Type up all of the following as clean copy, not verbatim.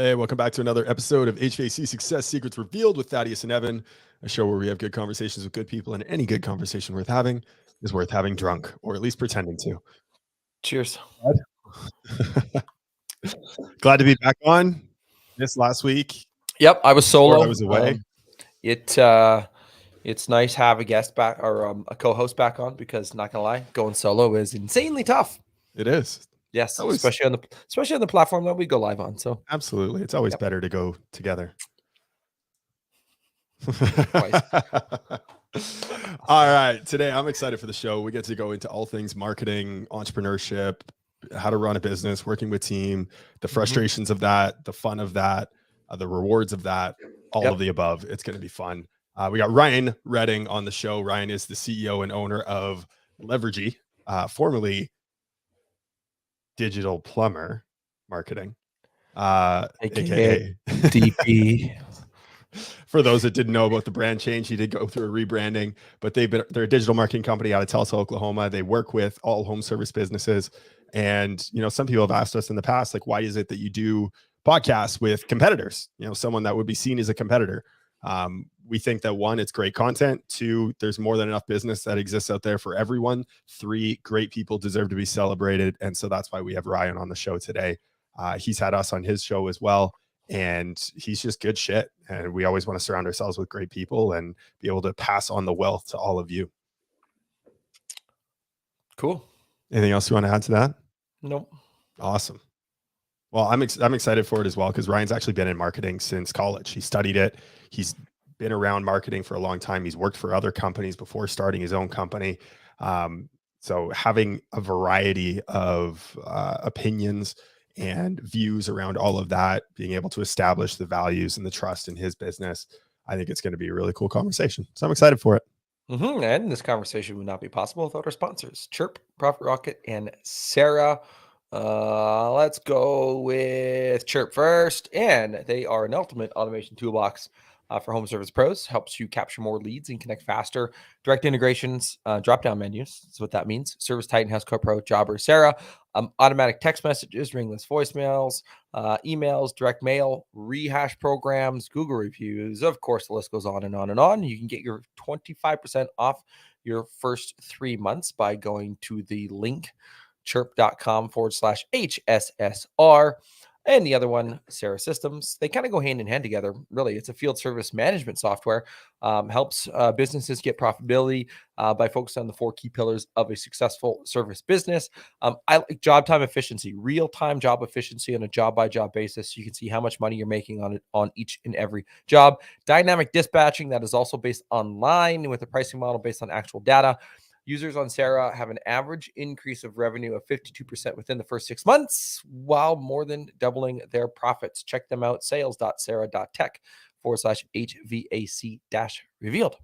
Hey, welcome back to another episode of HVAC Success Secrets Revealed with Thaddeus and Evan, a show where we have good conversations with good people, and any good conversation worth having is worth having drunk, or at least pretending to. Cheers. Glad to be back on. This last week, Yep, I was solo. I was away. It's nice to have a guest back or a co-host back on because not gonna lie, going solo is insanely tough. It is. Yes, especially on the platform that we go live on. So absolutely, it's always better to go together. All right, today I'm excited for the show. We get to go into all things marketing, entrepreneurship, how to run a business, working with team, the frustrations of that, the fun of that, the rewards of that, all of the above. It's going to be fun. We got Ryan Redding on the show. Ryan is the CEO and owner of Levergy, formerly Digital Plumber Marketing, aka DP. For those that didn't know about the brand change, he did go through a rebranding, but they're a digital marketing company out of Tulsa, Oklahoma. They work with all home service businesses. And, some people have asked us in the past, like, why is it that you do podcasts with competitors? Someone that would be seen as a competitor. We think that 1, it's great content. 2, there's more than enough business that exists out there for everyone. 3, great people deserve to be celebrated. And so that's why we have Ryan on the show today. He's had us on his show as well. And he's just good shit. And we always want to surround ourselves with great people and be able to pass on the wealth to all of you. Cool. Anything else you want to add to that? Nope. Awesome. Well, I'm excited for it as well, because Ryan's actually been in marketing since college. He studied it. He's been around marketing for a long time. He's worked for other companies before starting his own company. So having a variety of opinions and views around all of that, being able to establish the values and the trust in his business, I think it's going to be a really cool conversation. So I'm excited for it. And this conversation would not be possible without our sponsors, Chiirp, Profit Rocket, and Sera. Let's go with Chiirp first. And they are an ultimate automation toolbox for home service pros. Helps you capture more leads and connect faster. Direct integrations, drop-down menus. That's what that means. Service Titan, House Co Pro, Jobber, Sera. Automatic text messages, ringless voicemails, emails, direct mail, rehash programs, Google reviews. Of course, the list goes on and on and on. You can get your 25% off your first 3 months by going to the link chiirp.com/HSSR. And the other one, Sera Systems. They kind of go hand in hand together. Really, it's a field service management software. Helps businesses get profitability by focusing on the 4 key pillars of a successful service business. I like job time efficiency, real-time job efficiency on a job-by-job basis. You can see how much money you're making on each and every job. Dynamic dispatching that is also based online with a pricing model based on actual data. Users on Sera have an average increase of revenue of 52% within the first 6 months, while more than doubling their profits. Check them out, sales.sera.tech/HVAC-revealed.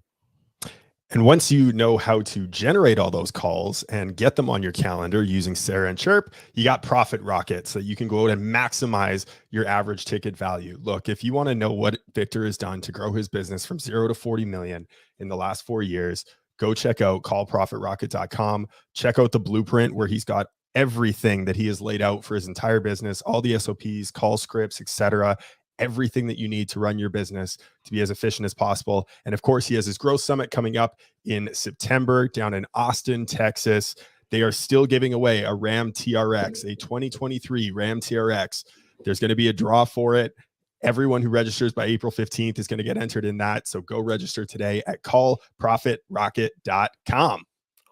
And once you know how to generate all those calls and get them on your calendar using Sera and Chiirp, you got Profit Rocket, so you can go out and maximize your average ticket value. Look, if you want to know what Victor has done to grow his business from 0 to 40 million in the last 4 years, go check out callprofitrocket.com. Check out the blueprint where he's got everything that he has laid out for his entire business, all the SOPs, call scripts, etc. Everything that you need to run your business to be as efficient as possible. And of course, he has his growth summit coming up in September down in Austin, Texas. They are still giving away a Ram TRX, a 2023 Ram TRX. There's going to be a draw for it. Everyone who registers by April 15th is going to get entered in that. So go register today at callprofitrocket.com.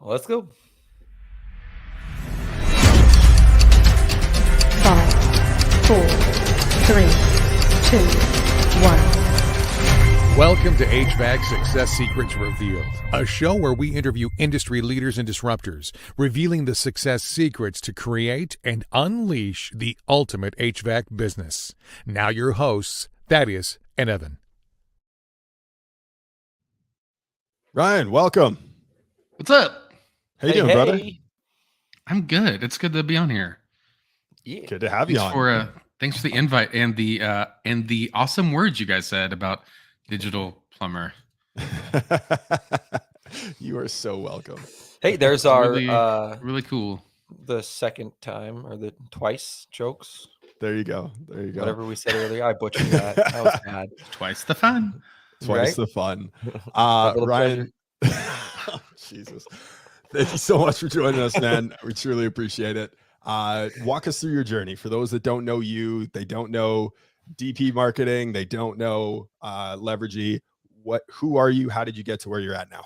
Let's go. 5, 4, 3, 2, 1. Welcome to HVAC Success Secrets Revealed, a show where we interview industry leaders and disruptors, revealing the success secrets to create and unleash the ultimate HVAC business. Now your hosts, Thaddeus and Evan. Ryan, welcome. What's up? How you doing, brother? I'm good. It's good to be on here. Yeah. Good to have you on. Thanks for the invite and the awesome words you guys said about Digital Plumber. You are so welcome. Hey, there's our really cool. The second time or the twice jokes. There you go. There you go. Whatever we said earlier, I butchered that. That was bad. Twice the fun. Twice Right? the fun. My little Ryan, Jesus. Thank you so much for joining us, man. We truly appreciate it. Walk us through your journey. For those that don't know you, they don't know DP marketing, they don't know Levergy. Who are you? How did you get to where you're at now?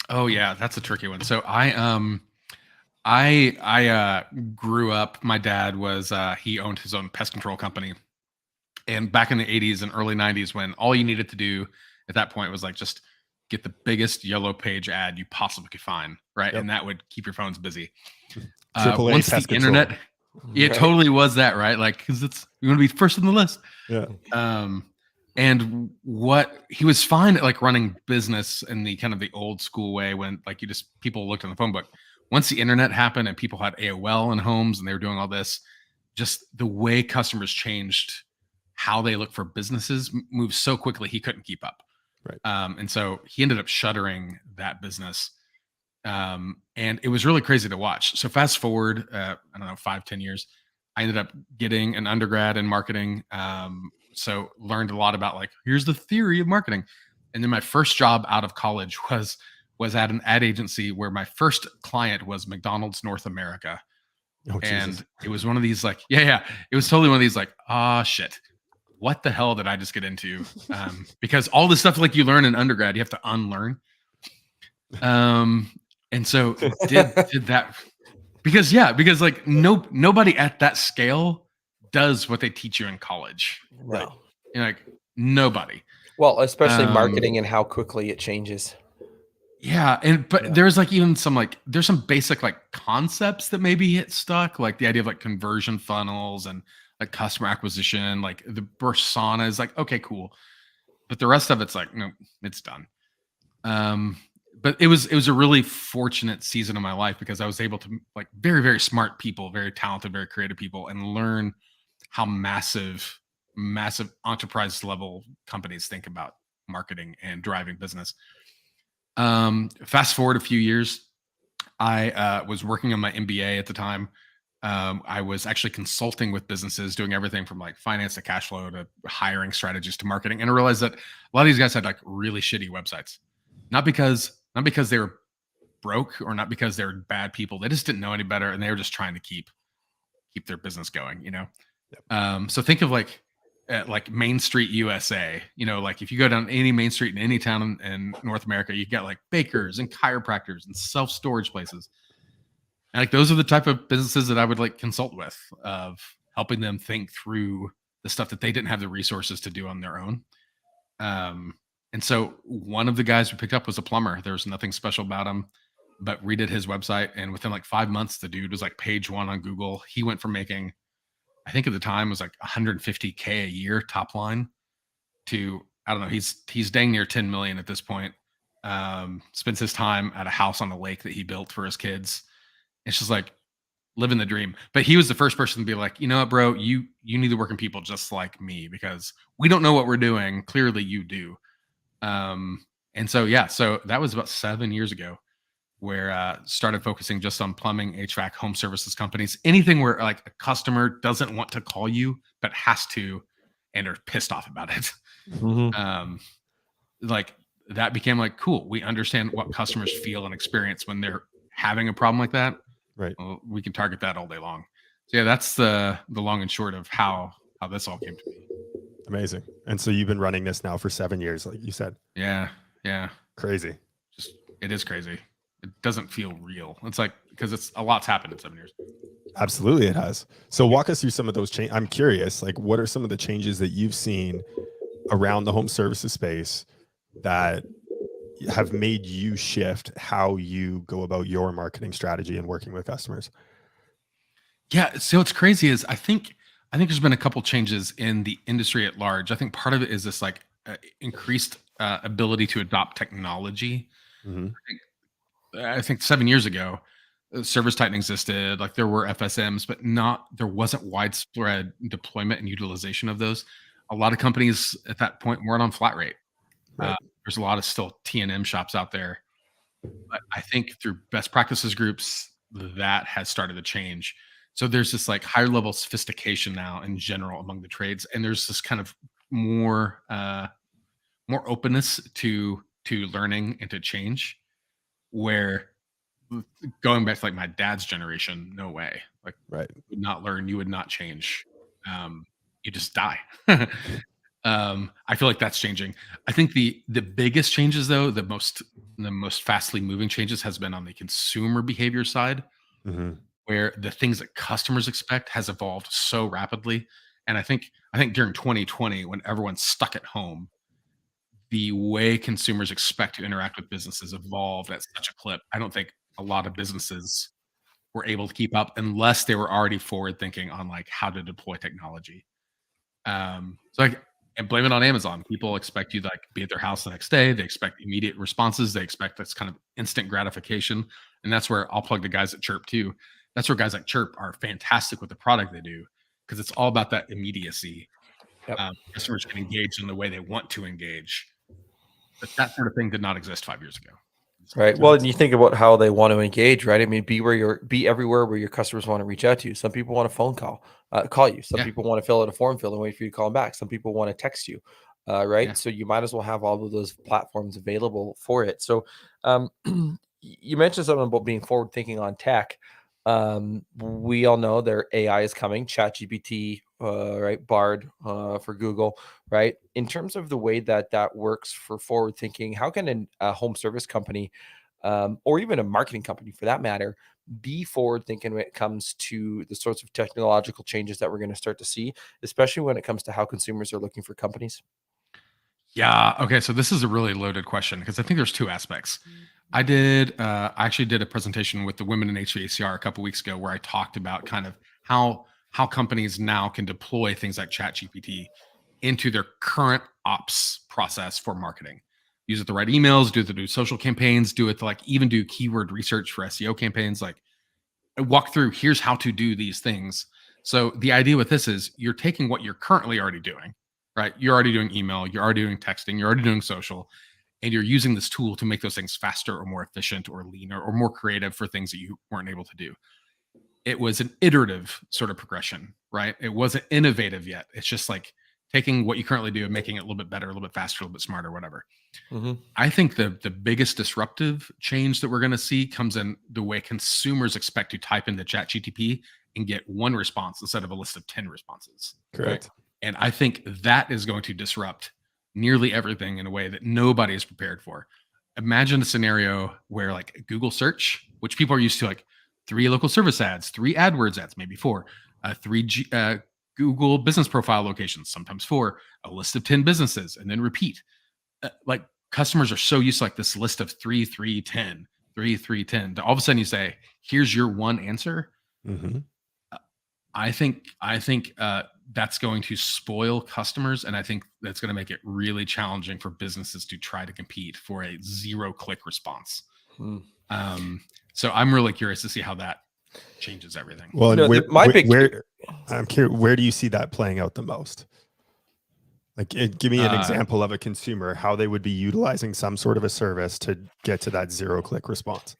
Oh yeah, that's a tricky one. So I grew up. My dad was he owned his own pest control company, and back in the 80s and early 90s, when all you needed to do at that point was like just get the biggest yellow page ad you possibly could find, right? Yep. And that would keep your phones busy. AAA Once the pest control. internet, it Right. totally was that, right? Like, because you want to be first on the list. Yeah. And what he was fine at, like running business in the kind of the old school way, when like people looked on the phone book. Once the internet happened and people had AOL in homes and they were doing all this, just the way customers changed how they look for businesses moved so quickly he couldn't keep up. Right. And so he ended up shuttering that business. And it was really crazy to watch. So fast forward, I don't know, 5-10 years, I ended up getting an undergrad in marketing. So learned a lot about like, here's the theory of marketing. And then my first job out of college was at an ad agency where my first client was McDonald's North America. Oh, And Jesus. it was one of these like, it was totally one of these like, shit, what the hell did I just get into? Because all the stuff like you learn in undergrad, you have to unlearn. And so did that because like nobody at that scale does what they teach you in college. Right. No. You're like nobody. Well, especially marketing and how quickly it changes. Yeah, but there's like even there's some basic like concepts that maybe get stuck, like the idea of like conversion funnels and like customer acquisition, like the persona is like, okay, cool. But the rest of it's like, no, it's done. But it was a really fortunate season of my life because I was able to like very, very smart people, very talented, very creative people, and learn how massive enterprise level companies think about marketing and driving business. Fast forward a few years, I was working on my MBA at the time. I was actually consulting with businesses, doing everything from like finance to cash flow to hiring strategies to marketing. And I realized that a lot of these guys had like really shitty websites, not because they were broke or not because they were bad people. They just didn't know any better. And they were just trying to keep their business going, you know? Yep. So think of like Main Street, USA, you know, like if you go down any main street in any town in North America, you got like bakers and chiropractors and self-storage places. And like, those are the type of businesses that I would like consult with, of helping them think through the stuff that they didn't have the resources to do on their own. And so one of the guys we picked up was a plumber. There was nothing special about him, but redid his website. And within like 5 months, the dude was like page 1 on Google. He went from making, I think at the time was like $150K a year top line to, I don't know, he's dang near 10 million at this point. Spends his time at a house on the lake that he built for his kids. It's just like living the dream. But he was the first person to be like, you know what, bro, you need to work in people just like me because we don't know what we're doing. Clearly you do. And so that was about 7 years ago, where started focusing just on plumbing, HVAC, home services companies, anything where like a customer doesn't want to call you but has to and are pissed off about it. Mm-hmm. Like that became like, cool, we understand what customers feel and experience when they're having a problem like that. Right. Well, we can target that all day long. So yeah, that's the long and short of how this all came to be. Amazing. And so you've been running this now for 7 years, like you said. Yeah. Crazy. Just, it is crazy. It doesn't feel real. It's like, because it's a lot's happened in 7 years. Absolutely, it has. So walk us through some of those changes. I'm curious, like, what are some of the changes that you've seen around the home services space that have made you shift how you go about your marketing strategy and working with customers? Yeah. So what's crazy is I think there's been a couple changes in the industry at large. I think part of it is this like increased ability to adopt technology. Mm-hmm. I think 7 years ago, ServiceTitan existed. Like there were FSMs, but there wasn't widespread deployment and utilization of those. A lot of companies at that point weren't on flat rate. Right. There's a lot of still T&M shops out there, but I think through best practices groups, that has started to change. So there's this like higher level sophistication now in general among the trades, and there's this kind of more openness to learning and to change. Where going back to like my dad's generation, no way. Like, Right. you would not learn, you would not change. You just die. I feel like that's changing. I think the biggest changes, though, the most fastly moving changes has been on the consumer behavior side, Hmm. where the things that customers expect has evolved so rapidly. And I think during 2020, when everyone's stuck at home, the way consumers expect to interact with businesses evolved at such a clip. I don't think a lot of businesses were able to keep up unless they were already forward thinking on like how to deploy technology. So like, and blame it on Amazon. People expect you to like be at their house the next day. They expect immediate responses. They expect this kind of instant gratification. And that's where I'll plug the guys at Chiirp too. That's where guys like Chiirp are fantastic with the product they do, because it's all about that immediacy. Yep. Customers can engage in the way they want to engage. But that sort of thing did not exist 5 years ago. Right. Well, and you think about how they want to engage, right? I mean, be everywhere where your customers want to reach out to you. Some people want a phone call you. Some Yeah. people want to fill out a form fill and wait for you to call them back. Some people want to text you, right? Yeah. So you might as well have all of those platforms available for it. So you mentioned something about being forward thinking on tech. We all know their AI is coming, ChatGPT, right? Bard for Google, right? In terms of the way that works for forward thinking, how can a home service company, or even a marketing company for that matter, be forward thinking when it comes to the sorts of technological changes that we're going to start to see, especially when it comes to how consumers are looking for companies? Yeah. Okay. So this is a really loaded question because I think there's two aspects. I actually did a presentation with the women in HVACR a couple weeks ago where I talked about kind of how companies now can deploy things like ChatGPT into their current ops process for marketing. Use it to write emails, do social campaigns, do it to like even do keyword research for SEO campaigns. Like walk through, here's how to do these things. So the idea with this is you're taking what you're currently already doing, right? You're already doing email, you're already doing texting, you're already doing social, and you're using this tool to make those things faster or more efficient or leaner or more creative for things that you weren't able to do. It was an iterative sort of progression, right? It wasn't innovative yet. It's just like taking what you currently do and making it a little bit better, a little bit faster, a little bit smarter, whatever. Mm-hmm. I think the biggest disruptive change that we're going to see comes in the way consumers expect to type into ChatGPT and get one response instead of a list of 10 responses. Correct. Right? And I think that is going to disrupt nearly everything in a way that nobody is prepared for. Imagine a scenario where like Google search, which people are used to, like 3 local service ads, 3 AdWords ads, maybe 4, 3 Google business profile locations, sometimes 4, a list of 10 businesses, and then repeat. Like customers are so used to like this list of 3, 3, 10, 3, 3, 10. To all of a sudden you say, here's your one answer. Mm-hmm. I think that's going to spoil customers, and I think that's going to make it really challenging for businesses to try to compete for a 0-click response. So I'm really curious to see how that changes everything. Well, No, I'm curious, where do you see that playing out the most? Like, give me an example of a consumer, how they would be utilizing some sort of a service to get to that 0-click response.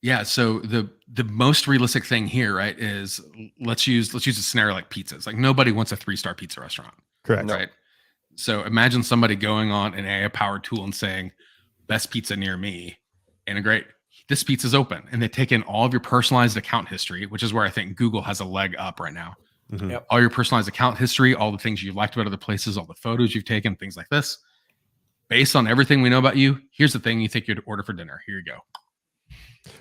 Yeah. So the most realistic thing here, right, is let's use a scenario like pizzas. Like nobody wants a 3-star pizza restaurant. Correct. Right. So imagine somebody going on an AI powered tool and saying, best pizza near me, integrate, this pizza's open. And they take in all of your personalized account history, which is where I think Google has a leg up right now. Mm-hmm. Yep. All your personalized account history, all the things you've liked about other places, all the photos you've taken, things like this. Based on everything we know about you, here's the thing you think you'd order for dinner. Here you go.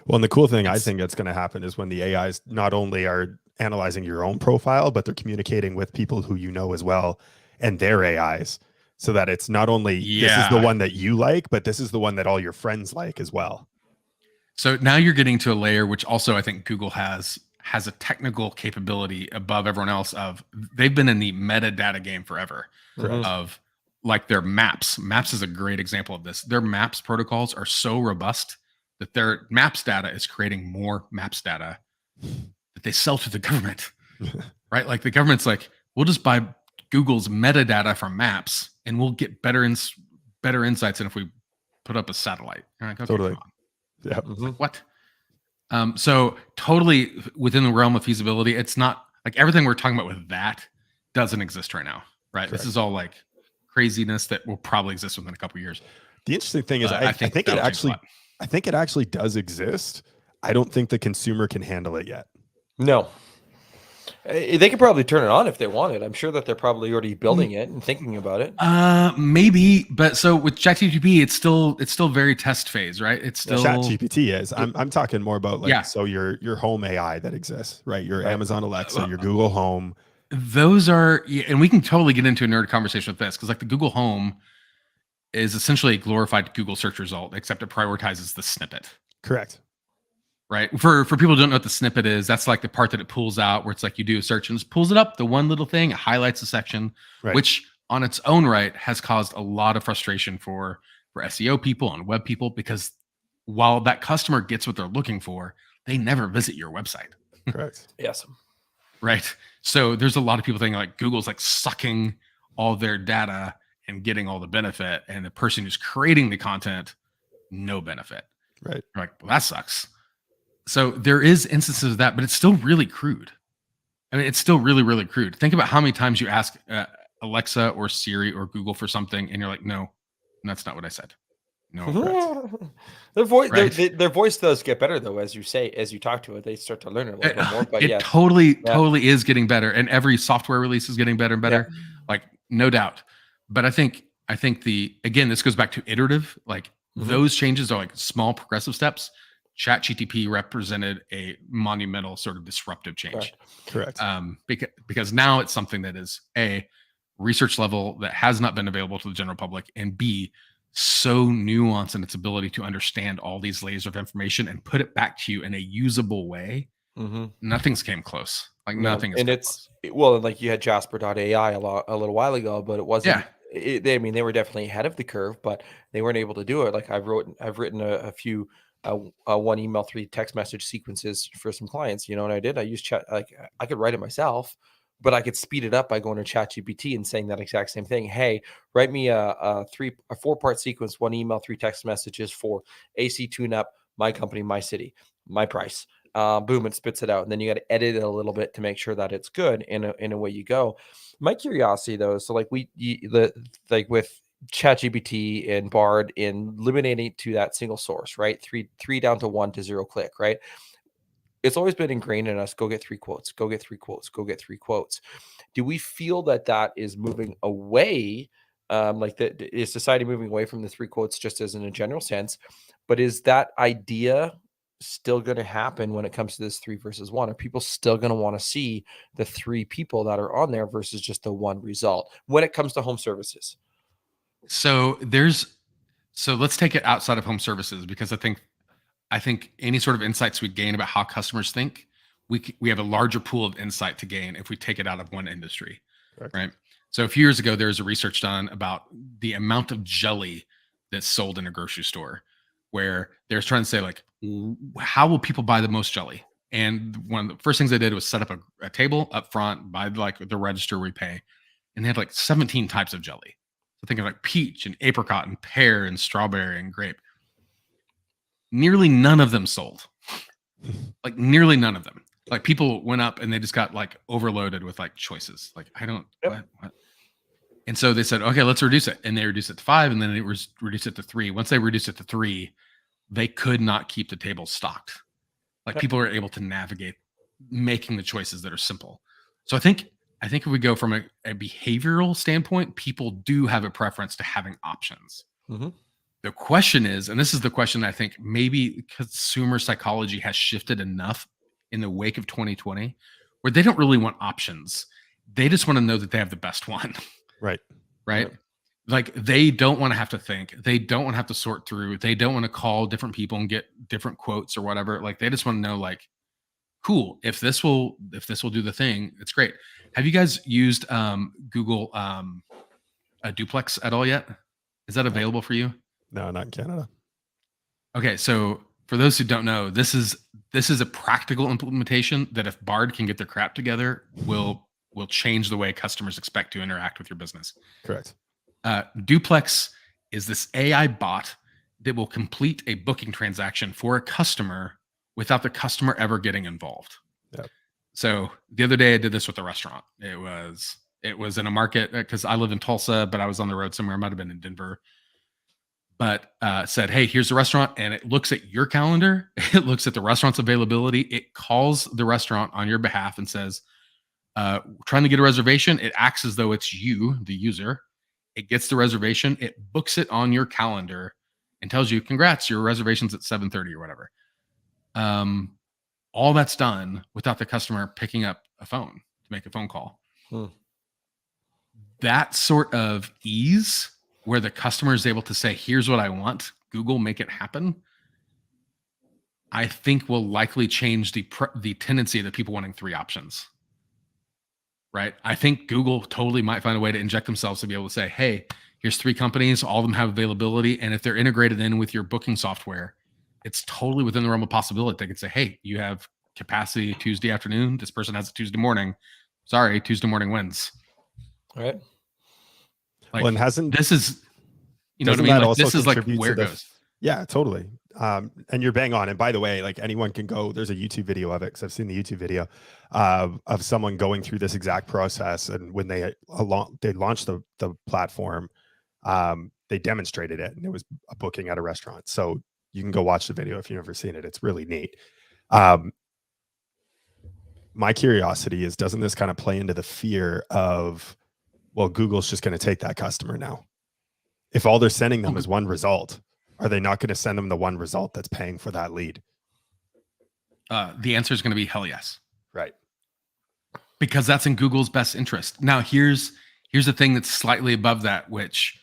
Well, and the cool thing I think that's going to happen is when the AIs not only are analyzing your own profile, but they're communicating with people who you know as well and their AIs, so that it's not only this is the one that you like, but this is the one that all your friends like as well. So now you're getting to a layer which also I think Google has a technical capability above everyone else. Of they've been in the metadata game forever. Mhm. Of like their maps. Maps is a great example of this. Their maps protocols are so robust that their maps data is creating more maps data that they sell to the government, right? Like the government's like, we'll just buy Google's metadata from maps and we'll get better insights than if we put up a satellite. Like, okay, Totally. come on. Yeah. Mhm. What? So totally within the realm of feasibility. It's not like everything we're talking about with that doesn't exist right now, right? Correct. This is all like craziness that will probably exist within a couple of years. The interesting thing is, I think it that'll change a actually, lot. I think it actually does exist. I don't think the consumer can handle it yet. No. They could probably turn it on if they wanted. I'm sure that they're probably already building it and thinking about it. Maybe, but so with ChatGPT, it's still very test phase, right? It's still ChatGPT is. I'm talking more about like, Yeah. so your home AI that exists, right? Your Right. Amazon Alexa, your Google Home. Those are, and we can totally get into a nerd conversation with this because like the Google Home is essentially a glorified Google search result, except it prioritizes the snippet. Correct. Right. For people who don't know what the snippet is, that's like the part that it pulls out where it's like you do a search and it pulls it up, the one little thing, it highlights a section, Right. which on its own right has caused a lot of frustration for SEO people and web people, because while that customer gets what they're looking for, they never visit your website. Correct. Yes. Right. So there's a lot of people thinking like Google's like sucking all their data and getting all the benefit, and the person who's creating the content, no benefit. Right. You're like, well, that sucks. So there is instances of that, but it's still really crude. I mean, it's still really, really crude. Think about how many times you ask Alexa or Siri or Google for something, and you're like, no, that's not what I said. No, Their voice, Right. their voice does get better though, as you talk to it, they start to learn it a little bit more. But it yeah, totally is getting better, and every software release is getting better and better, like no doubt. But I think again, this goes back to iterative. Like those changes are like small progressive steps. ChatGPT represented a monumental sort of disruptive change. Correct. Because now it's something that is A, research level that has not been available to the general public, and B, so nuanced in its ability to understand all these layers of information and put it back to you in a usable way. Nothing's came close. Like nothing. And well, like you had Jasper.ai a little while ago, but it wasn't. Yeah. They were definitely ahead of the curve, but they weren't able to do it. Like I've written a few. One email, 3 text message sequences for some clients, and I did. I used chat. Like I could write it myself, but I could speed it up by going to ChatGPT and saying that exact same thing. Hey, write me a 4-part sequence, 1 email, 3 text messages for AC tune-up, my company, my city, my price. Boom, it spits it out, and then you got to edit it a little bit to make sure that it's good. In a way you go. My curiosity though, so like with ChatGPT and Bard in eliminating to that single source, right? Three down to 1 to 0 click, right? It's always been ingrained in us. Go get 3 quotes, go get 3 quotes, go get 3 quotes. Do we feel that is moving away? Is society moving away from the 3 quotes just as in a general sense? But is that idea still going to happen when it comes to this 3 versus 1? Are people still going to want to see the 3 people that are on there versus just the 1 result when it comes to home services? So let's take it outside of home services, because I think any sort of insights we gain about how customers think, we have a larger pool of insight to gain if we take it out of one industry. Correct. Right? So a few years ago, there was a research done about the amount of jelly that's sold in a grocery store, where they're trying to say like, how will people buy the most jelly? And one of the first things they did was set up a table up front by like the register we pay, and they had like 17 types of jelly. So think of like peach and apricot and pear and strawberry and grape. Nearly none of them sold. Like nearly none of them. Like people went up and they just got like overloaded with like choices. Like I don't. What? And so they said, okay, let's reduce it. And they reduced it to 5, and then they reduced it to 3. Once they reduced it to 3, they could not keep the table stocked. Like people are able to navigate making the choices that are simple. So I think if we go from a behavioral standpoint, people do have a preference to having options. The question is, and this is the question I think maybe consumer psychology has shifted enough in the wake of 2020, where they don't really want options. They just want to know that they have the best one. Right. Right. Like they don't want to have to think. They don't want to have to sort through. They don't want to call different people and get different quotes or whatever. Like they just want to know like, cool, if this will do the thing, it's great. Have you guys used Google a duplex at all yet? Is that available for you? No, not in Canada. Okay, so for those who don't know, this is a practical implementation that if Bard can get their crap together, will change the way customers expect to interact with your business. Correct. Duplex is this AI bot that will complete a booking transaction for a customer without the customer ever getting involved. Yep. So the other day I did this with a restaurant. It was in a market because I live in Tulsa, but I was on the road somewhere. I might have been in Denver. But said, hey, here's the restaurant. And it looks at your calendar. It looks at the restaurant's availability. It calls the restaurant on your behalf and says, trying to get a reservation. It acts as though it's you, the user. It gets the reservation. It books it on your calendar and tells you, congrats, your reservation's at 7:30 or whatever. All that's done without the customer picking up a phone to make a phone call. That sort of ease where the customer is able to say, here's what I want, Google, make it happen, I think will likely change the tendency of the people wanting 3 options. Right? I think Google totally might find a way to inject themselves to be able to say, hey, here's 3 companies, all of them have availability. And if they're integrated in with your booking software, it's totally within the realm of possibility. They could say, hey, you have capacity Tuesday afternoon. This person has it Tuesday morning. Sorry, Tuesday morning wins. All right. Like, Well, and hasn't this is, you know what I doesn't mean? that Like, also this is like contribute where to it the goes. Yeah, totally. And you're bang on. And by the way, like anyone can go, there's a YouTube video of it, because I've seen the YouTube video of someone going through this exact process. And when they launched the platform, they demonstrated it, and it was a booking at a restaurant. So you can go watch the video if you've never seen it. It's really neat. My curiosity is, doesn't this kind of play into the fear of, well, Google's just going to take that customer now? If all they're sending them is one result, are they not going to send them the one result that's paying for that lead? The answer is going to be hell yes. Right. Because that's in Google's best interest. Now, here's the thing that's slightly above that, which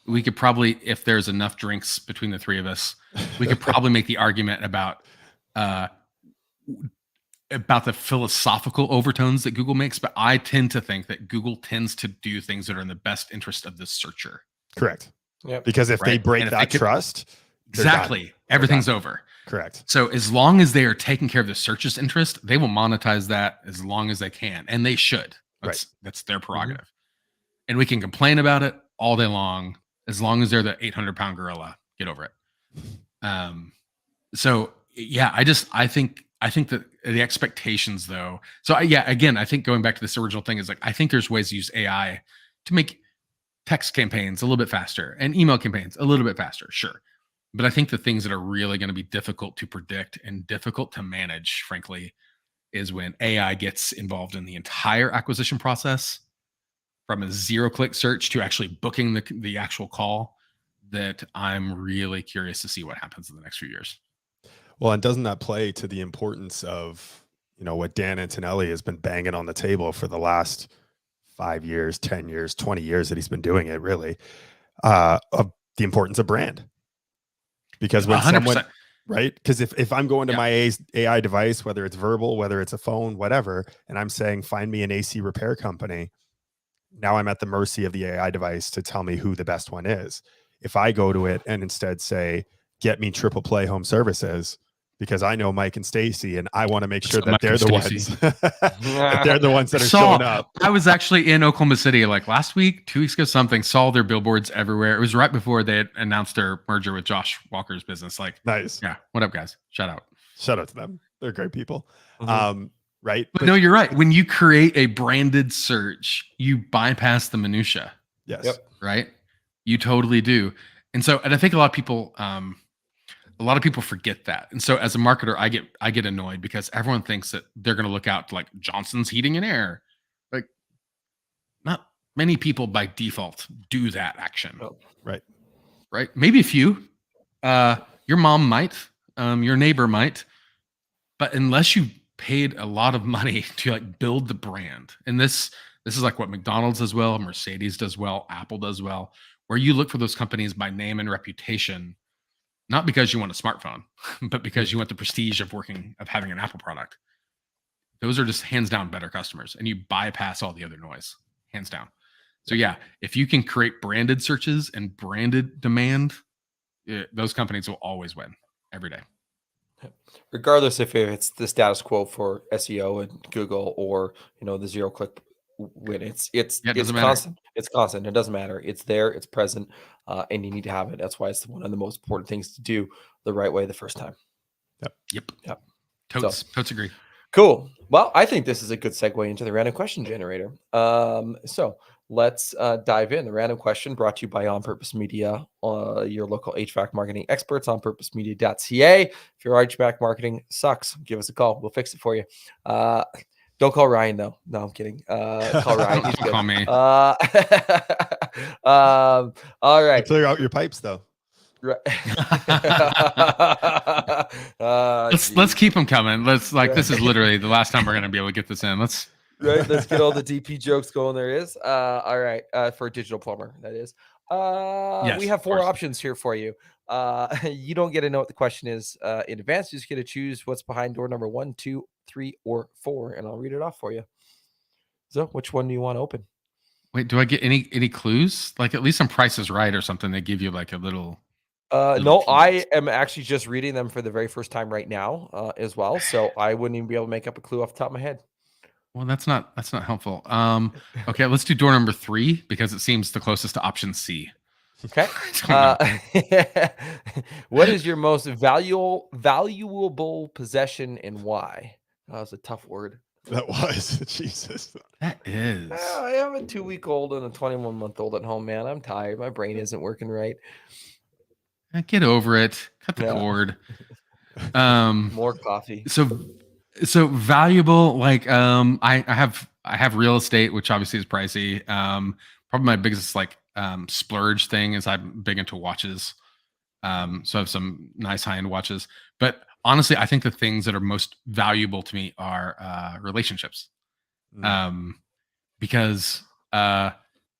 we could probably, if there's enough drinks between the 3 of us, we could probably make the argument about the philosophical overtones that Google makes. But I tend to think that Google tends to do things that are in the best interest of the searcher. Correct. Yep. Because if they break that trust, exactly, everything's over. Correct. So as long as they are taking care of the searcher's interest, they will monetize that as long as they can, and they should. That's their prerogative. And we can complain about it all day long, as long as they're the 800-pound gorilla. Get over it. So yeah, I think that the expectations, though. So again, I think going back to this original thing is like, I think there's ways to use AI to make text campaigns a little bit faster and email campaigns a little bit faster. Sure. But I think the things that are really going to be difficult to predict and difficult to manage, frankly, is when AI gets involved in the entire acquisition process, from a 0-click search to actually booking the actual call. That I'm really curious to see what happens in the next few years. Well, and doesn't that play to the importance of, what Dan Antonelli has been banging on the table for the last 5 years, 10 years, 20 years that he's been doing it, really, of the importance of brand? Because when 100%. Someone, right? Because if I'm going to my AI device, whether it's verbal, whether it's a phone, whatever, and I'm saying, find me an AC repair company, now I'm at the mercy of the AI device to tell me who the best one is. If I go to it and instead say, get me Triple Play Home Services, because I know Mike and Stacy, and I want to make sure that they're the ones that they're the ones that are showing up. I was actually in Oklahoma City like last week, 2 weeks ago, something, saw their billboards everywhere. It was right before they had announced their merger with Josh Walker's business. Like, nice. Yeah. What up, guys? Shout out to them. They're great people. Right. But no, you're right. When you create a branded search, you bypass the minutia. Yes. Yep. Right. You totally do. And I think a lot of people forget that. And so as a marketer, I get annoyed because everyone thinks that they're going to look out to like Johnson's Heating and Air. Like, not many people by default do that action. Oh, right. Right. Maybe a few. Your mom might, your neighbor might, but unless you paid a lot of money to like build the brand, and this is like what McDonald's does well, Mercedes does well, Apple does well, where you look for those companies by name and reputation, not because you want a smartphone, but because you want the prestige of having an Apple product. Those are just hands down better customers, and you bypass all the other noise, hands down. So yeah, if you can create branded searches and branded demand, those companies will always win every day. Regardless if it's the status quo for SEO and Google or the 0-click win, it's constant. It's constant. It doesn't matter. It's there. It's present, and you need to have it. That's why it's one of the most important things to do the right way the first time. Yep. Totes agree. Cool. Well, I think this is a good segue into the random question generator. So let's dive in. The random question brought to you by On Purpose Media, your local HVAC marketing experts, onpurposemedia.ca. If your HVAC marketing sucks, give us a call. We'll fix it for you. Don't call Ryan, though. No, I'm kidding. Call Ryan. He's good. Call me. All right. Clear out your pipes, though. Right. Let's keep them coming. This is literally the last time we're gonna be able to get this in. Let's get all the DP jokes going. There is. All right. For a digital plumber, that is. Yes, we have of 4 course. options here for you. You don't get to know what the question is in advance. You just get to choose what's behind door number 1, 2, 3, or 4, and I'll read it off for you. So, which one do you want to open? Wait, do I get any clues? Like at least on Price is Right or something, they give you like a little. No, I am actually just reading them for the very first time right now as well. So I wouldn't even be able to make up a clue off the top of my head. Well, that's not helpful. Okay, let's do door number 3 because it seems the closest to option C. Okay. What is your most valuable possession and why? That was a tough word. That was Jesus. That is. I have a 2-week-old and a 21-month-old at home, man. I'm tired. My brain isn't working right. Get over it. Cut the cord. More coffee. So valuable. Like I have real estate, which obviously is pricey. Probably my biggest splurge thing is I'm big into watches. So I have some nice high-end watches. But honestly, I think the things that are most valuable to me are relationships. Because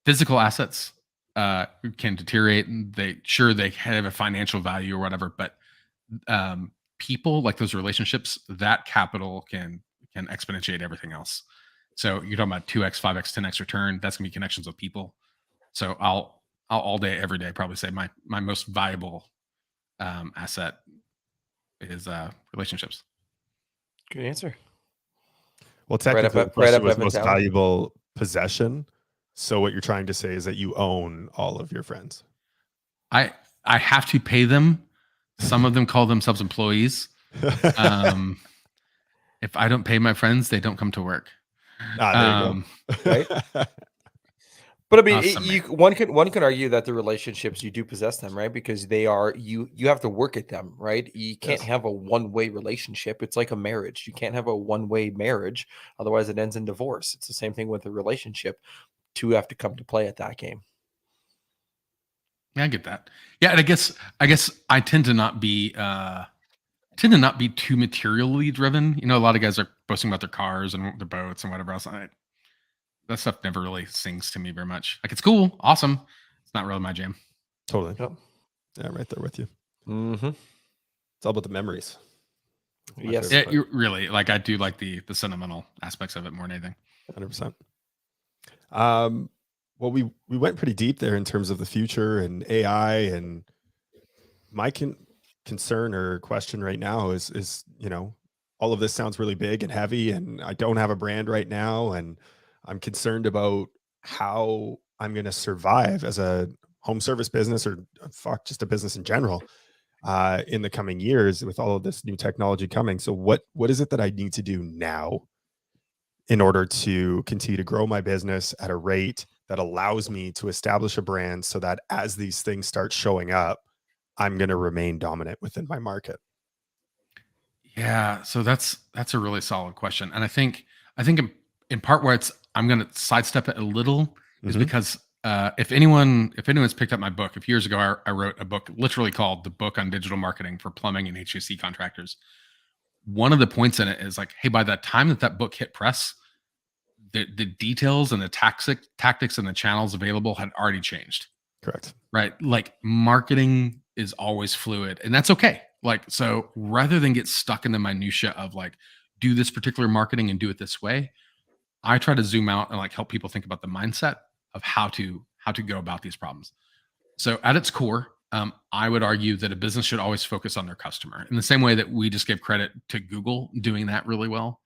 physical assets can deteriorate, and they have a financial value or whatever, but people, like those relationships, that capital can exponentiate everything else. So you're talking about 2x, 5x, 10x return. That's gonna be connections with people. So I'll all day, every day, probably say my most valuable asset is relationships. Good answer. Well, technically, the question was most Evan's alley. valuable possession. So what you're trying to say is that you own all of your friends. I have to pay them. Some of them call themselves employees. If I don't pay my friends, they don't come to work. There you go. Right? But I mean, Awesome, one can argue that the relationships, you do possess them, right? Because they are you have to work at them, right? You can't have a one-way relationship. It's like a marriage. You can't have a one-way marriage, otherwise it ends in divorce. It's the same thing with a relationship. 2 have to come to play at that game. Yeah, I get that. Yeah, and I guess I tend to not be too materially driven. You know, a lot of guys are boasting about their cars and their boats and whatever else. That stuff never really sings to me very much. Like, it's cool, awesome. It's not really my jam. Totally. Yep. Yeah, right there with you. Mm-hmm. It's all about the memories. Yes. Yeah, you really like. I do like the sentimental aspects of it more than anything. 100%. Well, we went pretty deep there in terms of the future and AI, and my concern or question right now is, you know, all of this sounds really big and heavy, and I don't have a brand right now, and I'm concerned about how I'm going to survive as a home service business, or just a business in general, in the coming years with all of this new technology coming. So what is it that I need to do now in order to continue to grow my business at a rate that allows me to establish a brand so that as these things start showing up, I'm going to remain dominant within my market? Yeah, so that's a really solid question, and I think in part where I'm going to sidestep it a little is because if anyone's picked up my book, if years ago I wrote a book literally called The Book on Digital Marketing for Plumbing and HVAC Contractors. One of the points in it is like, hey, by the time that book hit press, the details and the tactics and the channels available had already changed. Correct. Right? Like, marketing is always fluid, and that's okay. Like, so rather than get stuck in the minutia of like, do this particular marketing and do it this way, I try to zoom out and like help people think about the mindset of how to go about these problems. So at its core, I would argue that a business should always focus on their customer in the same way that we just give credit to Google doing that really well.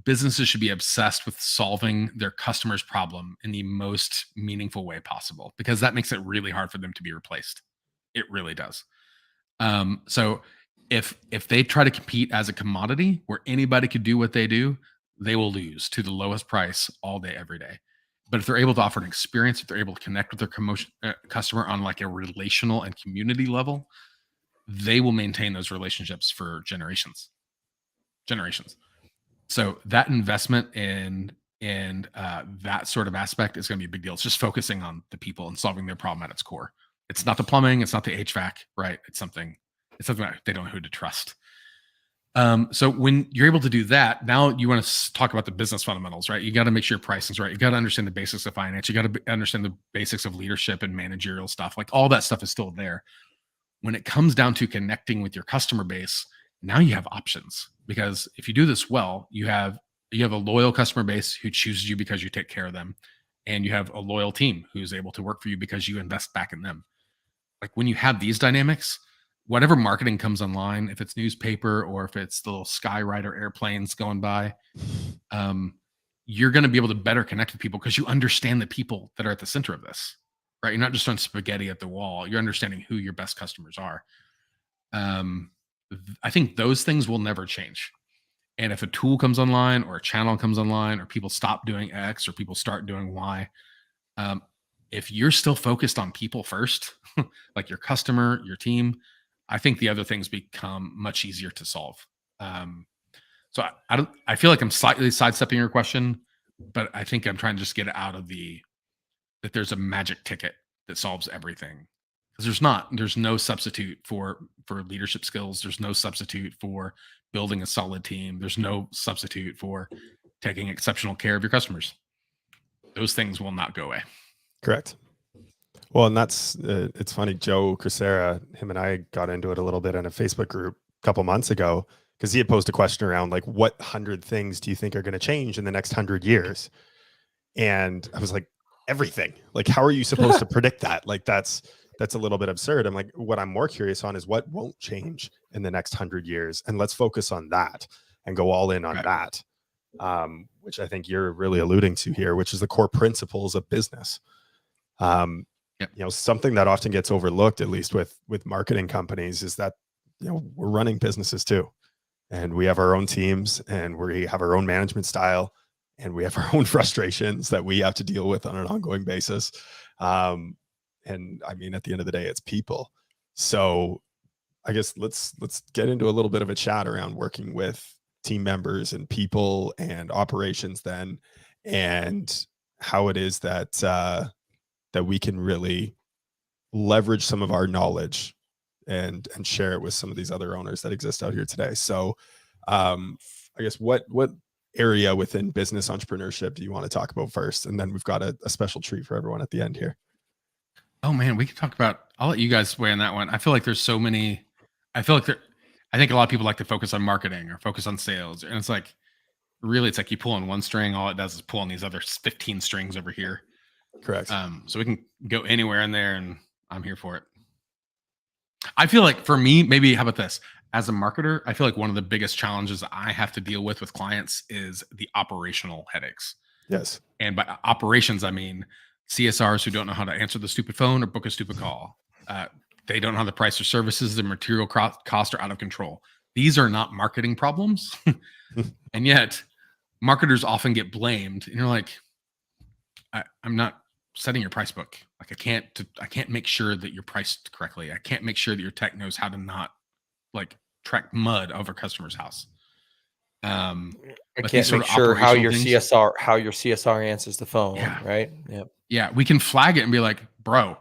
Businesses should be obsessed with solving their customer's problem in the most meaningful way possible, because that makes it really hard for them to be replaced. It really does. So if they try to compete as a commodity where anybody could do what they do, they will lose to the lowest price all day, every day. But if they're able to offer an experience, if they're able to connect with their customer on like a relational and community level, they will maintain those relationships for generations. So that investment in that sort of aspect is going to be a big deal. It's just focusing on the people and solving their problem at its core. It's not the plumbing, it's not the HVAC, right? It's something that they don't know who to trust. So when you're able to do that, now you want to talk about the business fundamentals, right? You got to make sure your pricing's right. You got to understand the basics of finance. You got to understand the basics of leadership and managerial stuff. Like all that stuff is still there. When it comes down to connecting with your customer base, now you have options, because if you do this well, you have a loyal customer base who chooses you because you take care of them, and you have a loyal team who's able to work for you because you invest back in them. Like when you have these dynamics, whatever marketing comes online, if it's newspaper or if it's the little Skyrider airplanes going by, you're going to be able to better connect with people because you understand the people that are at the center of this, right? You're not just throwing spaghetti at the wall. You're understanding who your best customers are. I think those things will never change. And if a tool comes online or a channel comes online or people stop doing X or people start doing Y, if you're still focused on people first, like your customer, your team, I think the other things become much easier to solve. So I feel like I'm slightly sidestepping your question, but I think I'm trying to just get it out of that there's a magic ticket that solves everything. Because there's no substitute for leadership skills. There's no substitute for building a solid team. There's no substitute for taking exceptional care of your customers. Those things will not go away. Correct. Well, and that's, it's funny, Joe Crisera, him and I got into it a little bit in a Facebook group a couple months ago, because he had posed a question around like, what 100 things do you think are going to change in the next 100 years? And I was like, everything. Like, how are you supposed to predict that? Like, that's a little bit absurd. I'm like, what I'm more curious on is what won't change in the next 100 years. And let's focus on that and go all in on that, which I think you're really alluding to here, which is the core principles of business. You know, something that often gets overlooked, at least with marketing companies, is that, you know, we're running businesses too, and we have our own teams, and we have our own management style, and we have our own frustrations that we have to deal with on an ongoing basis. And I mean, at the end of the day, it's people. So I guess let's get into a little bit of a chat around working with team members and people and operations then, and how it is that that we can really leverage some of our knowledge and share it with some of these other owners that exist out here today. So I guess what area within business entrepreneurship do you want to talk about first? And then we've got a special treat for everyone at the end here. Oh man, we can talk about, I'll let you guys weigh on that one. I feel like there's so many, I think a lot of people like to focus on marketing or focus on sales. And it's like, really, it's like you pull on one string, all it does is pull on these other 15 strings over here. Correct. So we can go anywhere in there, and I'm here for it. I feel like for me, maybe, how about this? As a marketer, I feel like one of the biggest challenges that I have to deal with clients is the operational headaches. Yes. And by operations, I mean CSRs who don't know how to answer the stupid phone or book a stupid call. They don't know how to price their services. Their material costs are out of control. These are not marketing problems. And yet marketers often get blamed. And you're like, I'm not setting your price book. Like I can't make sure that you're priced correctly. I can't make sure that your tech knows how to not like track mud over a customer's house. I can't make sure how your CSR answers the phone. Yeah. Right. Yep. Yeah. We can flag it and be like, bro,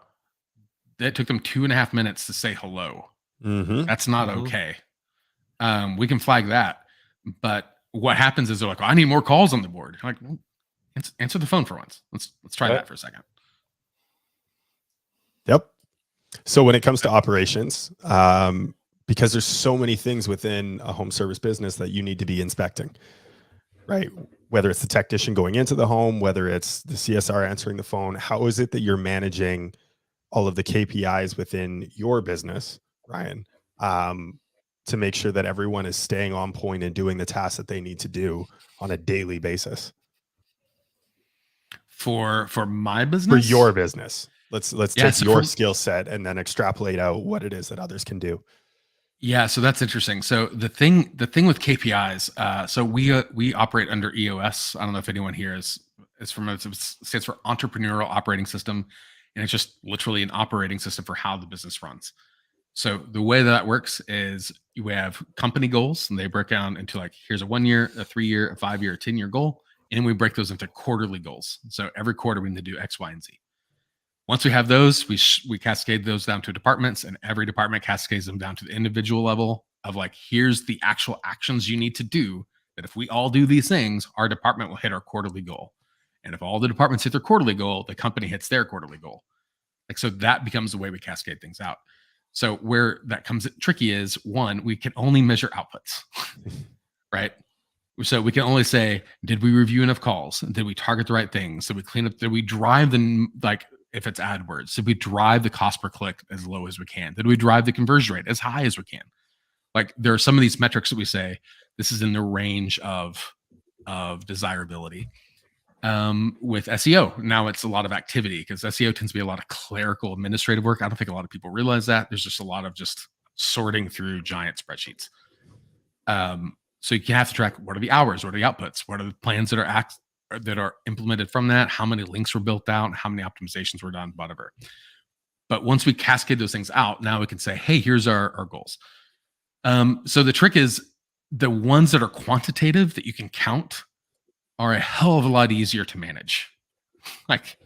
that took them 2.5 minutes to say hello. Mm-hmm. That's not okay. We can flag that. But what happens is they're like, well, I need more calls on the board. I'm like, well, answer the phone for once. Let's try that for a second. Yep. So when it comes to operations, because there's so many things within a home service business that you need to be inspecting, right? Whether it's the technician going into the home, whether it's the CSR answering the phone, how is it that you're managing all of the KPIs within your business, Ryan, to make sure that everyone is staying on point and doing the tasks that they need to do on a daily basis? For my business? For your business. Let's take your skill set and then extrapolate out what it is that others can do. Yeah, so that's interesting. So the thing with KPIs, so we operate under EOS. I don't know if anyone here is from it stands for Entrepreneurial Operating System, and it's just literally an operating system for how the business runs. So the way that works is we have company goals, and they break down into like, here's a 1 year, a 3 year, a 5 year, a 10 year goal, and then we break those into quarterly goals. So every quarter we need to do X, Y, and Z. Once we have those, we cascade those down to departments, and every department cascades them down to the individual level of like, here's the actual actions you need to do. That if we all do these things, our department will hit our quarterly goal. And if all the departments hit their quarterly goal, the company hits their quarterly goal. Like, so that becomes the way we cascade things out. So where that comes tricky is, one, we can only measure outputs, right? So we can only say, did we review enough calls? Did we target the right things? Did we clean up? Did we drive the, like, if it's AdWords, did we drive the cost per click as low as we can? Did we drive the conversion rate as high as we can? Like, there are some of these metrics that we say, this is in the range of desirability. With SEO, now it's a lot of activity, because SEO tends to be a lot of clerical administrative work. I don't think a lot of people realize that. There's just a lot of just sorting through giant spreadsheets. So you have to track, what are the hours, what are the outputs, what are the plans that are implemented from that, how many links were built out, how many optimizations were done, whatever. But once we cascade those things out, now we can say, hey, here's our goals. So the trick is, the ones that are quantitative that you can count are a hell of a lot easier to manage. Like,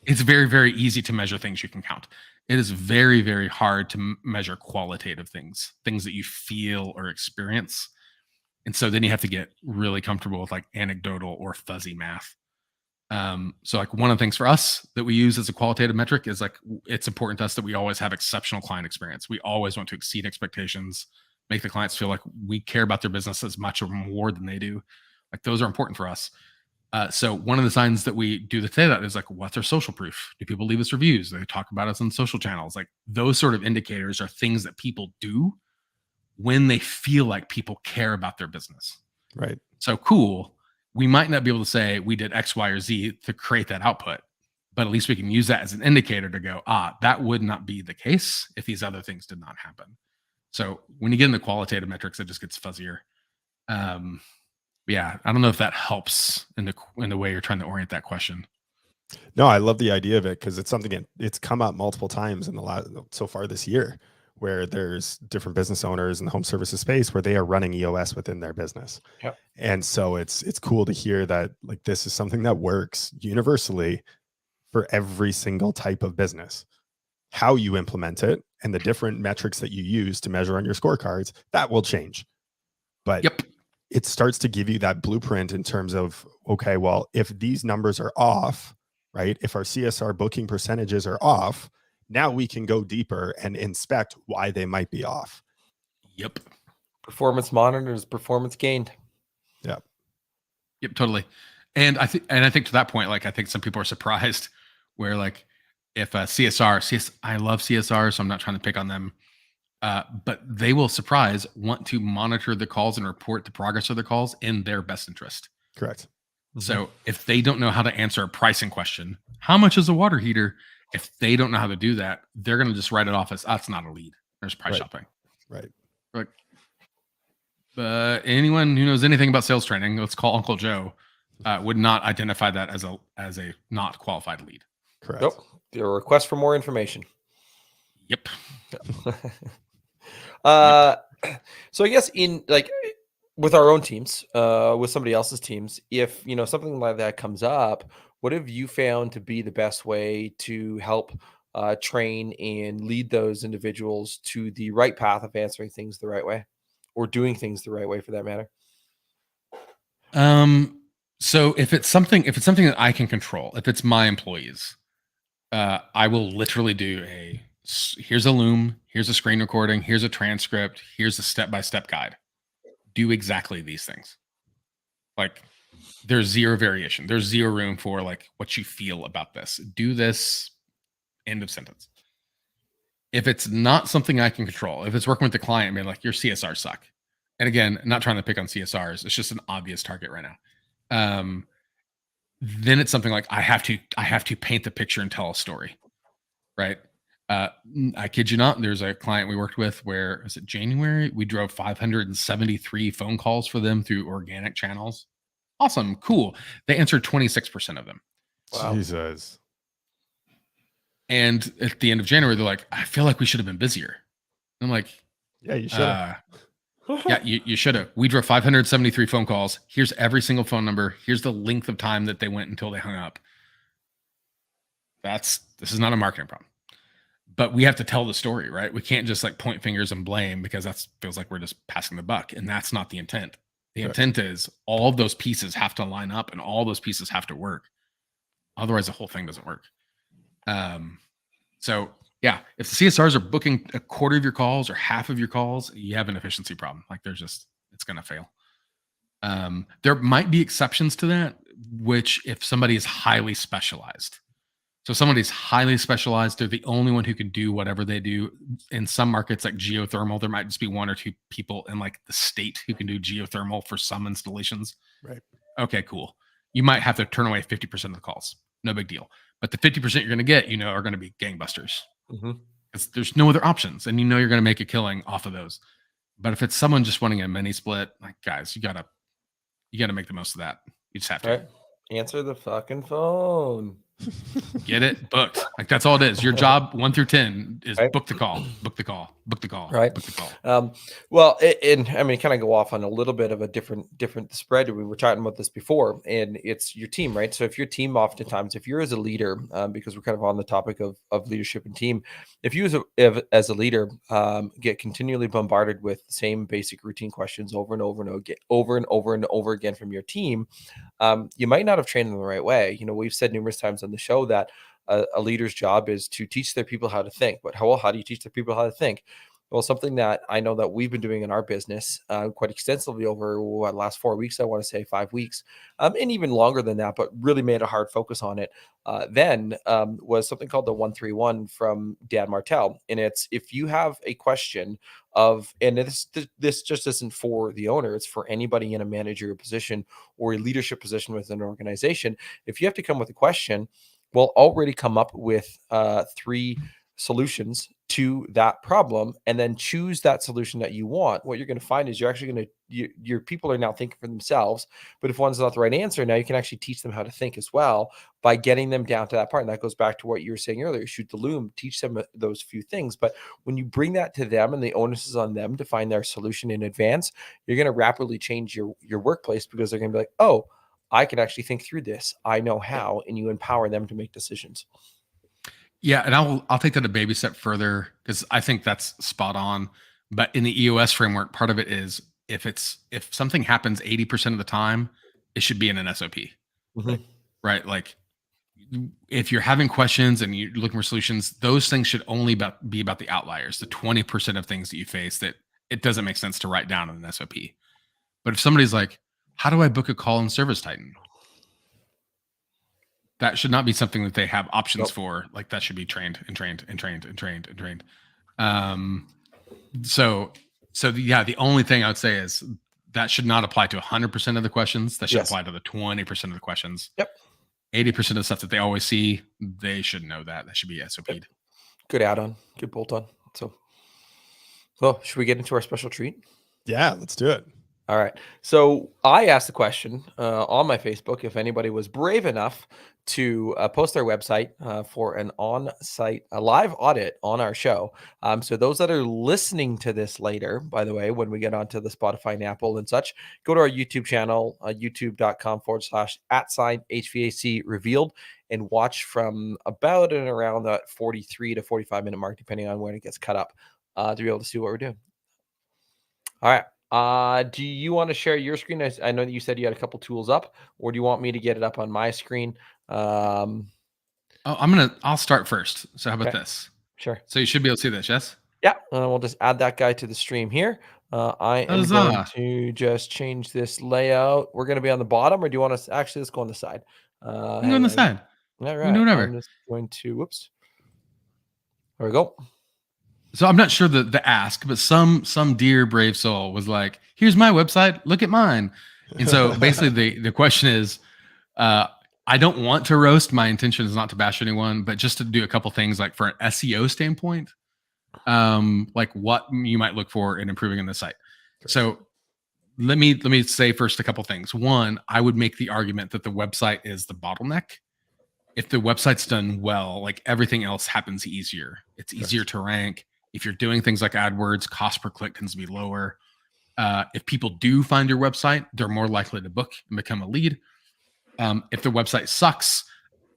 it's very, very easy to measure things you can count. It is very, very hard to measure qualitative things that you feel or experience. And so then you have to get really comfortable with like anecdotal or fuzzy math. So like, one of the things for us that we use as a qualitative metric is like, it's important to us that we always have exceptional client experience. We always want to exceed expectations, make the clients feel like we care about their business as much or more than they do. Like, those are important for us. So one of the signs that we do to say that is like, what's our social proof? Do people leave us reviews? Do they talk about us on social channels? Like, those sort of indicators are things that people do when they feel like people care about their business. Right. So cool. We might not be able to say we did X, Y, or Z to create that output, but at least we can use that as an indicator to go, that would not be the case if these other things did not happen. So when you get into qualitative metrics, it just gets fuzzier. Yeah, I don't know if that helps in the way you're trying to orient that question. No, I love the idea of it, because it's something it's come up multiple times in the last so far this year, where there's different business owners in the home services space where they are running EOS within their business. Yep. And so it's cool to hear that, like, this is something that works universally for every single type of business. How you implement it and the different metrics that you use to measure on your scorecards, that will change. But Yep. It starts to give you that blueprint in terms of, okay, well, if these numbers are off, right? If our CSR booking percentages are off, now we can go deeper and inspect why they might be off. Yep. Performance monitors, performance gained. Yeah. Yep. Totally. And I think to that point, like, I think some people are surprised where, like, if I love CSR, so I'm not trying to pick on them. But they will want to monitor the calls and report the progress of the calls in their best interest. Correct. So if they don't know how to answer a pricing question, how much is a water heater? If they don't know how to do that, they're going to just write it off as, that's not a lead. There's price shopping. Right. Like, anyone who knows anything about sales training, let's call Uncle Joe, would not identify that as a not qualified lead. Correct. Nope. The request for more information. Yep. So I guess in like with our own teams, with somebody else's teams, if something like that comes up, what have you found to be the best way to help train and lead those individuals to the right path of answering things the right way, or doing things the right way, for that matter? So if it's something that I can control, if it's my employees, I will literally do here's a loom, here's a screen recording, here's a transcript, here's a step-by-step guide. Do exactly these things. Like, there's zero variation. There's zero room for like what you feel about this. Do this, end of sentence. If it's not something I can control, if it's working with the client, I mean, like, your CSRs suck. And again, not trying to pick on CSRs, it's just an obvious target right now. Then it's something like I have to paint the picture and tell a story, right? I kid you not, there's a client we worked with where, was it January? We drove 573 phone calls for them through organic channels. Awesome. Cool. They answered 26% of them. Wow. Jesus. And at the end of January, they're like, I feel like we should have been busier. I'm like, Yeah, you should have. yeah, you should have. We drove 573 phone calls. Here's every single phone number. Here's the length of time that they went until they hung up. This is not a marketing problem. But we have to tell the story, right? We can't just like point fingers and blame, because that feels like we're just passing the buck. And that's not the intent. The intent is all of those pieces have to line up and all those pieces have to work. Otherwise, the whole thing doesn't work. So yeah, if the CSRs are booking a quarter of your calls or half of your calls, you have an efficiency problem. Like it's going to fail. There might be exceptions to that, which if somebody is highly specialized. So somebody's highly specialized, they're the only one who can do whatever they do. In some markets like geothermal, there might just be one or two people in like the state who can do geothermal for some installations. Right. Okay, cool. You might have to turn away 50% of the calls. No big deal. But the 50% you're going to get, are going to be gangbusters. Because there's no other options. And you're going to make a killing off of those. But if it's someone just wanting a mini split, like guys, you gotta make the most of that. You just have to. All right. Answer the fucking phone. Get it booked. Like that's all it is. Your job 1 through 10 is book the call, book the call, book the call, right? Book the call. Well, and I mean, kind of go off on a little bit of a different spread. We were talking about this before, and it's your team, right? So if your team, oftentimes, if you're as a leader, because we're kind of on the topic of leadership and team, if you as a leader get continually bombarded with the same basic routine questions over and over and over again from your team, you might not have trained them the right way. We've said numerous times on the show that a leader's job is to teach their people how to think. But how do you teach their people how to think? Well, something that I know that we've been doing in our business quite extensively over the last 4 weeks, I want to say 5 weeks, and even longer than that, but really made a hard focus on it then was something called the 131 from Dan Martell. And it's, if you have a question and this just isn't for the owner, it's for anybody in a managerial position or a leadership position within an organization. If you have to come with a question, we'll already come up with 3 solutions to that problem, and then choose that solution that you want. What you're going to find is you're actually going to, your people are now thinking for themselves, but if one's not the right answer, now you can actually teach them how to think as well by getting them down to that part. And that goes back to what you were saying earlier, shoot the loom, teach them those few things. But when you bring that to them and the onus is on them to find their solution in advance, you're going to rapidly change your workplace, because they're going to be like, oh, I can actually think through this. I know how, and you empower them to make decisions. Yeah, and I'll take that a baby step further, because I think that's spot on. But in the EOS framework, part of it is if something happens 80% of the time, it should be in an SOP, right? Like if you're having questions and you're looking for solutions, those things should only be about the outliers, the 20% of things that you face that it doesn't make sense to write down in an SOP. But if somebody's like, how do I book a call in Service Titan? That should not be something that they have options for. Like that should be trained. So yeah, the only thing I would say is that should not apply to 100% of the questions. That should apply to the 20% of the questions. Yep. 80% of the stuff that they always see, they should know that. That should be SOP'd. Yep. Good add-on. Good bolt-on. So, well, should we get into our special treat? Yeah, let's do it. All right. So I asked the question on my Facebook if anybody was brave enough to post their website for an on-site, a live audit on our show. So those that are listening to this later, by the way, when we get onto the Spotify and Apple and such, go to our YouTube channel, youtube.com/@HVAC revealed, and watch from about and around that 43 to 45 minute mark, depending on when it gets cut up, to be able to see what we're doing. All right. Do you want to share your screen? I know that you said you had a couple tools up, or do you want me to get it up on my screen? I'll start first. So how about this? Sure. So you should be able to see this, yes? Yeah. We'll just add that guy to the stream here. I am going to just change this layout. We're going to be on the bottom, or do you want to actually, let's go on the side. Go on the side. All right. Do whatever. I'm just going to, whoops. There we go. So I'm not sure the ask, but some dear brave soul was like, here's my website, look at mine. And so basically the question is, I don't want to roast. My intention is not to bash anyone, but just to do a couple things like for an SEO standpoint, like what you might look for in improving in the site. So let me say first a couple things. One, I would make the argument that the website is the bottleneck. If the website's done well, like everything else happens easier. It's easier to rank. If you're doing things like AdWords, cost per click tends to be lower. If people do find your website, they're more likely to book and become a lead. If the website sucks,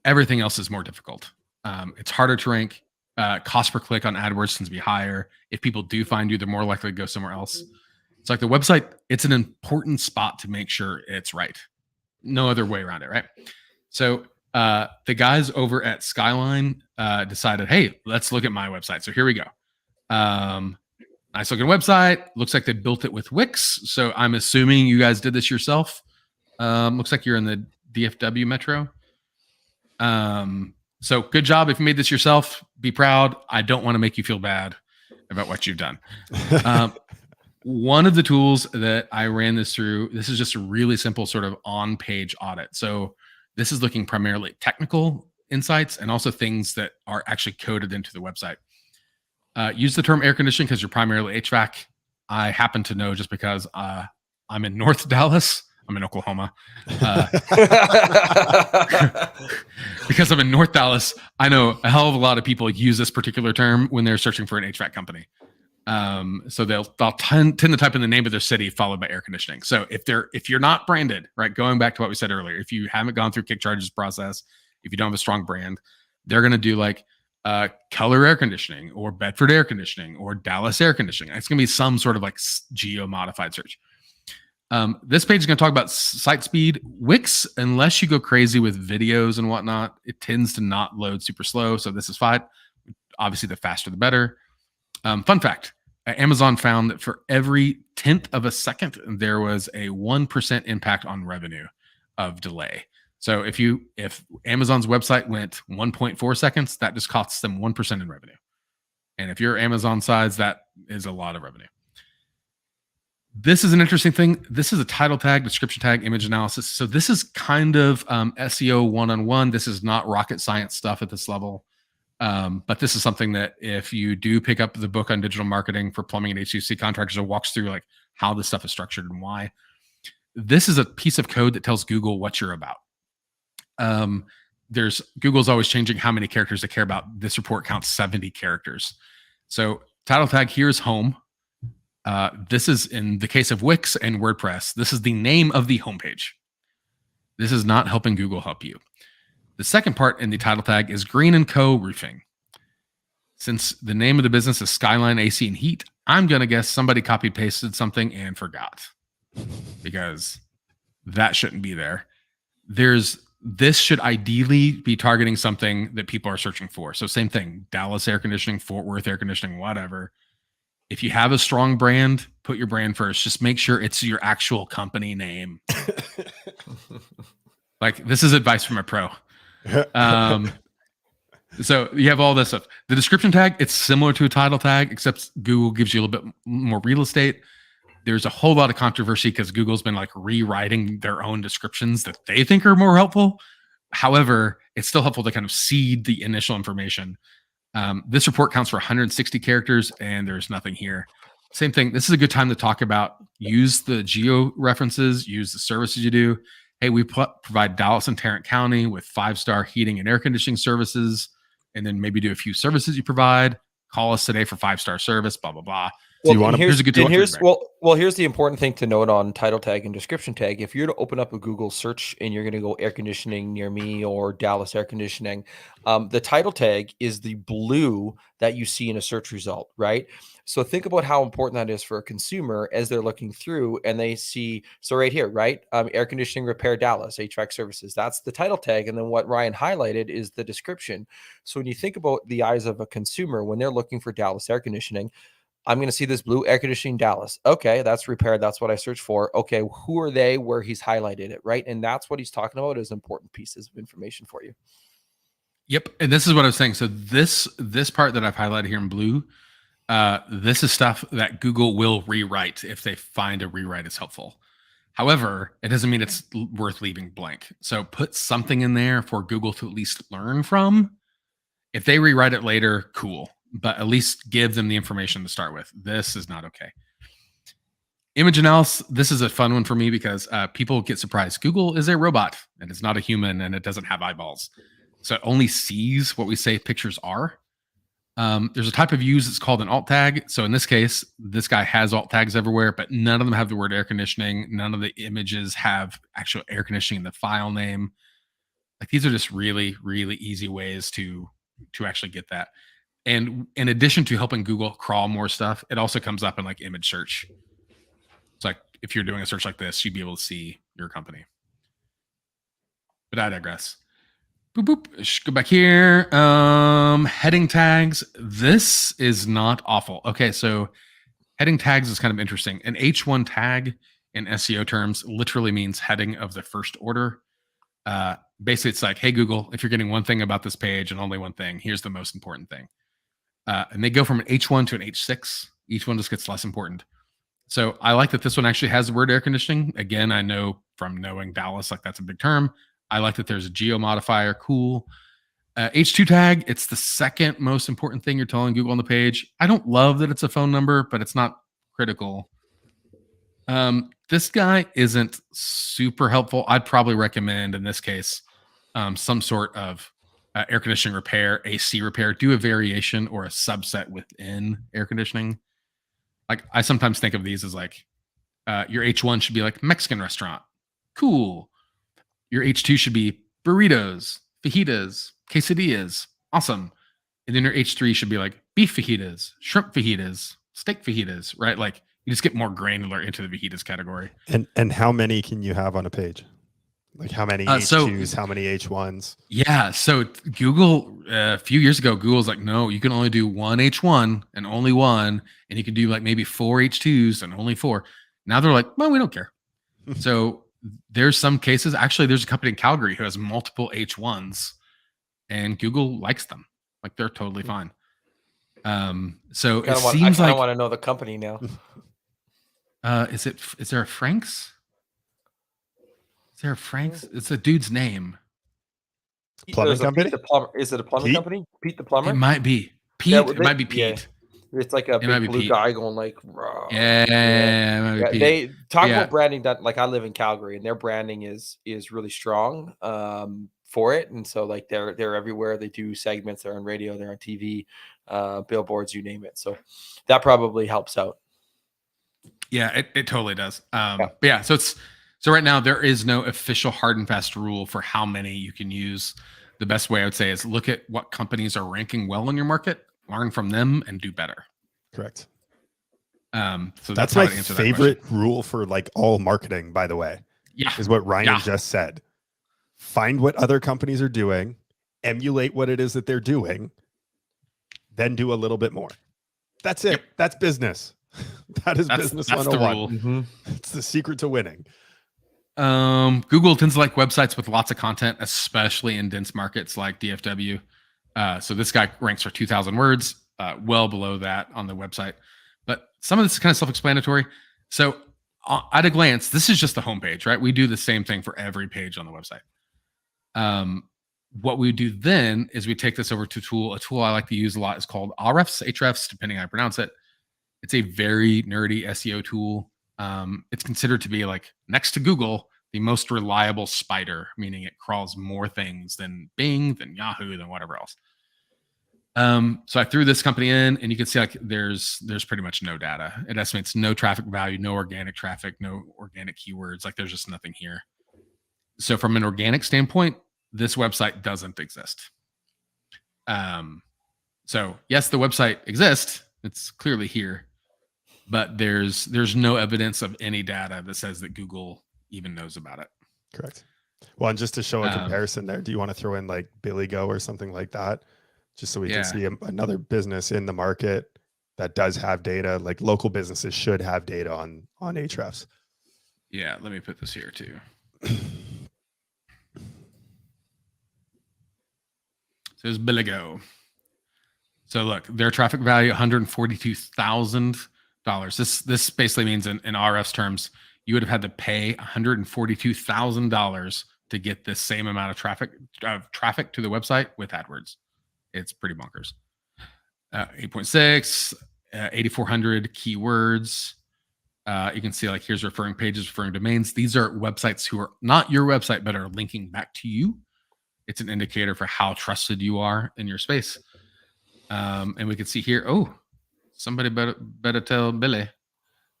everything else is more difficult. It's harder to rank. Cost per click on AdWords tends to be higher. If people do find you, they're more likely to go somewhere else. It's like the website, it's an important spot to make sure it's right. No other way around it, right? So the guys over at Skyline decided, hey, let's look at my website. So here we go. Nice looking website. Looks like they built it with Wix. So I'm assuming you guys did this yourself. Looks like you're in the DFW Metro. So good job. If you made this yourself, be proud. I don't want to make you feel bad about what you've done. One of the tools that I ran this through, this is just a really simple sort of on-page audit. So this is looking primarily at technical insights and also things that are actually coded into the website. Use the term air conditioning because you're primarily HVAC. I happen to know just because I'm in North Dallas. I'm in Oklahoma. Because I'm in North Dallas, I know a hell of a lot of people use this particular term when they're searching for an HVAC company. So they'll tend to type in the name of their city followed by air conditioning. So if you're not branded, right, going back to what we said earlier, if you haven't gone through Kickcharge's process, if you don't have a strong brand, they're going to do like Keller air conditioning or Bedford air conditioning or Dallas air conditioning. It's going to be some sort of like geo modified search. This page is going to talk about site speed. Wix, unless you go crazy with videos and whatnot, it tends to not load super slow. So this is fine. Obviously, the faster, the better. Fun fact, Amazon found that for every 1/10 of a second, there was a 1% impact on revenue of delay. So if Amazon's website went 1.4 seconds, that just costs them 1% in revenue. And if you're Amazon size, that is a lot of revenue. This is an interesting thing. This is a title tag, description tag, image analysis. So this is kind of SEO one-on-one. This is not rocket science stuff at this level. But this is something that if you do pick up the book on digital marketing for plumbing and HVAC contractors, it walks through like how this stuff is structured and why. This is a piece of code that tells Google what you're about. Google's always changing how many characters they care about. This report counts 70 characters. So title tag here is home. This is in the case of Wix and WordPress. This is the name of the homepage. This is not helping Google help you. The second part in the title tag is Green & Co. Roofing. Since the name of the business is Skyline AC and Heat, I'm going to guess somebody copied pasted something and forgot because that shouldn't be there. This should ideally be targeting something that people are searching for. So same thing, Dallas air conditioning, Fort Worth air conditioning, whatever. If you have a strong brand, put your brand first. Just make sure it's your actual company name. Like this is advice from a pro. So you have all this stuff. The description tag, it's similar to a title tag, except Google gives you a little bit more real estate. There's a whole lot of controversy because Google's been like rewriting their own descriptions that they think are more helpful. However, it's still helpful to kind of seed the initial information. This report counts for 160 characters and there's nothing here. Same thing. This is a good time to talk about use the geo references, use the services you do. Hey, we provide Dallas and Tarrant County with 5-star heating and air conditioning services, and then maybe do a few services you provide. Call us today for 5-star service, blah, blah, blah. Well, here's the important thing to note on title tag and description tag. If you're to open up a Google search and you're going to go air conditioning near me or Dallas air conditioning, the title tag is the blue that you see in a search result, right? So think about how important that is for a consumer as they're looking through and they see, so right here, right? Air conditioning repair Dallas, HVAC services. That's the title tag. And then what Ryan highlighted is the description. So when you think about the eyes of a consumer, when they're looking for Dallas air conditioning, I'm going to see this blue air conditioning Dallas. Okay, that's repaired. That's what I searched for. Okay, who are they? Where he's highlighted it, right? And that's what he's talking about is important pieces of information for you. Yep, and this is what I was saying. So this part that I've highlighted here in blue, this is stuff that Google will rewrite if they find a rewrite is helpful. However, it doesn't mean it's worth leaving blank. So put something in there for Google to at least learn from. If they rewrite it later, cool. But at least give them the information to start with. This is not okay. Image analysis. This is a fun one for me because people get surprised. Google is a robot and it's not a human and it doesn't have eyeballs. So it only sees what we say pictures are. There's a type of use that's called an alt tag. So in this case, this guy has alt tags everywhere, but none of them have the word air conditioning. None of the images have actual air conditioning in the file name. Like these are just really, really easy ways to actually get that. And in addition to helping Google crawl more stuff, it also comes up in like image search. It's like if you're doing a search like this, you'd be able to see your company. But I digress. Boop, boop. Go back here. Heading tags. This is not awful. Okay, so heading tags is kind of interesting. An H1 tag in SEO terms literally means heading of the first order. Basically, it's like, hey, Google, if you're getting one thing about this page and only one thing, here's the most important thing. And they go from an H1 to an H6. Each one just gets less important. So I like that this one actually has the word air conditioning. Again, I know from knowing Dallas, like that's a big term. I like that there's a geo modifier. Cool. H2 tag, it's the second most important thing you're telling Google on the page. I don't love that it's a phone number, but it's not critical. This guy isn't super helpful. I'd probably recommend in this case some sort of air conditioning repair, AC repair. Do a variation or a subset within air conditioning. Like I sometimes think of these as like your H1 should be like Mexican restaurant. Cool. Your H2 should be burritos, fajitas, quesadillas. Awesome. And then your H3 should be like beef fajitas, shrimp fajitas, steak fajitas, right? Like you just get more granular into the fajitas category. And how many can you have on a page? Like how many H2s, how many H1s? Yeah. So Google, a few years ago, Google's like, no, you can only do one H1 and only one. And you can do like maybe 4 H2s and only 4. Now they're like, well, we don't care. So there's some cases, actually, there's a company in Calgary who has multiple H1s and Google likes them. Like they're totally fine. So it seems like I want to know the company now. Is there a Frank's? Is there a Frank's? It's a dude's name. Plumbing company? Pete the plumber. Is it a plumbing company? Pete the plumber? It might be. Pete. Yeah, it might be Pete. Yeah. It's like a big blue guy going like, raw. Yeah. They talk about branding that, like I live in Calgary and their branding is really strong for it. And so like they're everywhere. They do segments, they're on radio, they're on TV, billboards, you name it. So that probably helps out. Yeah, it totally does. But yeah, so right now there is no official hard and fast rule for how many you can use. The best way I would say is look at what companies are ranking well in your market, learn from them, and do better. Correct. So that's my favorite rule for like all marketing, by the way. Yeah. Is what Ryan just said. Find what other companies are doing, emulate what it is that they're doing, then do a little bit more. That's it. Yep. That's business. That's business 101. The rule. It's the secret to winning. Google tends to like websites with lots of content, especially in dense markets like DFW. So this guy ranks for 2,000 words, well below that on the website. But some of this is kind of self-explanatory. So at a glance, this is just the homepage, right? We do the same thing for every page on the website. What we do then is we take this over to a tool I like to use a lot is called Ahrefs, depending on how I pronounce it. It's a very nerdy SEO tool. It's considered to be like next to Google, the most reliable spider, meaning it crawls more things than Bing, than Yahoo, than whatever else. So I threw this company in and you can see like there's pretty much no data. It estimates no traffic value, no organic traffic, no organic keywords. Like there's just nothing here. So from an organic standpoint, this website doesn't exist. So yes, the website exists. It's clearly here, but there's no evidence of any data that says that Google even knows about it. Correct. Well, and just to show a comparison there, do you want to throw in like Billy Go or something like that? Just so we can see another business in the market that does have data, like local businesses should have data on Ahrefs. Yeah, let me put this here too. So there's Billy Go. So look, their traffic value, $142,000. This basically means in Ahrefs terms, you would have had to pay $142,000 to get the same amount of traffic to the website with AdWords. It's pretty bonkers. 8.6, 8,400 keywords. You can see like here's referring pages, referring domains. These are websites who are not your website, but are linking back to you. It's an indicator for how trusted you are in your space. And we can see here, oh, somebody better tell Billy.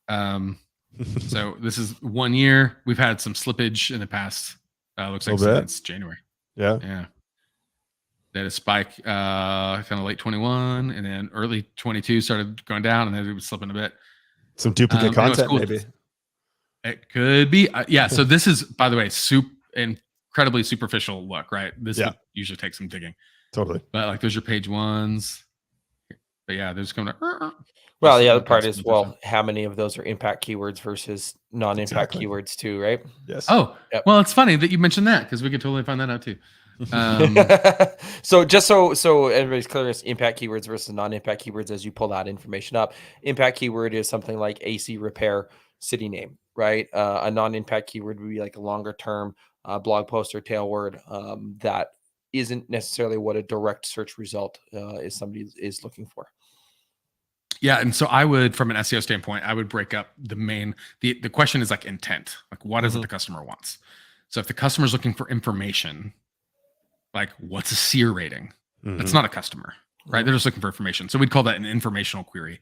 So this is 1 year. We've had some slippage in the past. Looks like since January. Yeah. Yeah. They had a spike kind of late 21, and then early 22 started going down, and then it was slipping a bit. Some duplicate content, cool. maybe. It could be. Yeah. So this is, by the way, incredibly superficial look, right? This would usually take some digging. Totally. But like those are page ones. But yeah, there's coming to. Well, the other part is, well, how many of those are impact keywords versus non-impact keywords too, right? Yes. Oh, well, it's funny that you mentioned that because we could totally find that out too. So just so everybody's clear, it's impact keywords versus non-impact keywords as you pull that information up. Impact keyword is something like AC repair city name, right? A non-impact keyword would be like a longer term blog post or tail word that isn't necessarily what a direct search result is somebody is looking for. Yeah. And so I would, from an SEO standpoint, I would break up the question is like intent. Like what is it the customer wants? So if the customer is looking for information, like what's a SEER rating? That's not a customer, right? They're just looking for information. So we'd call that an informational query.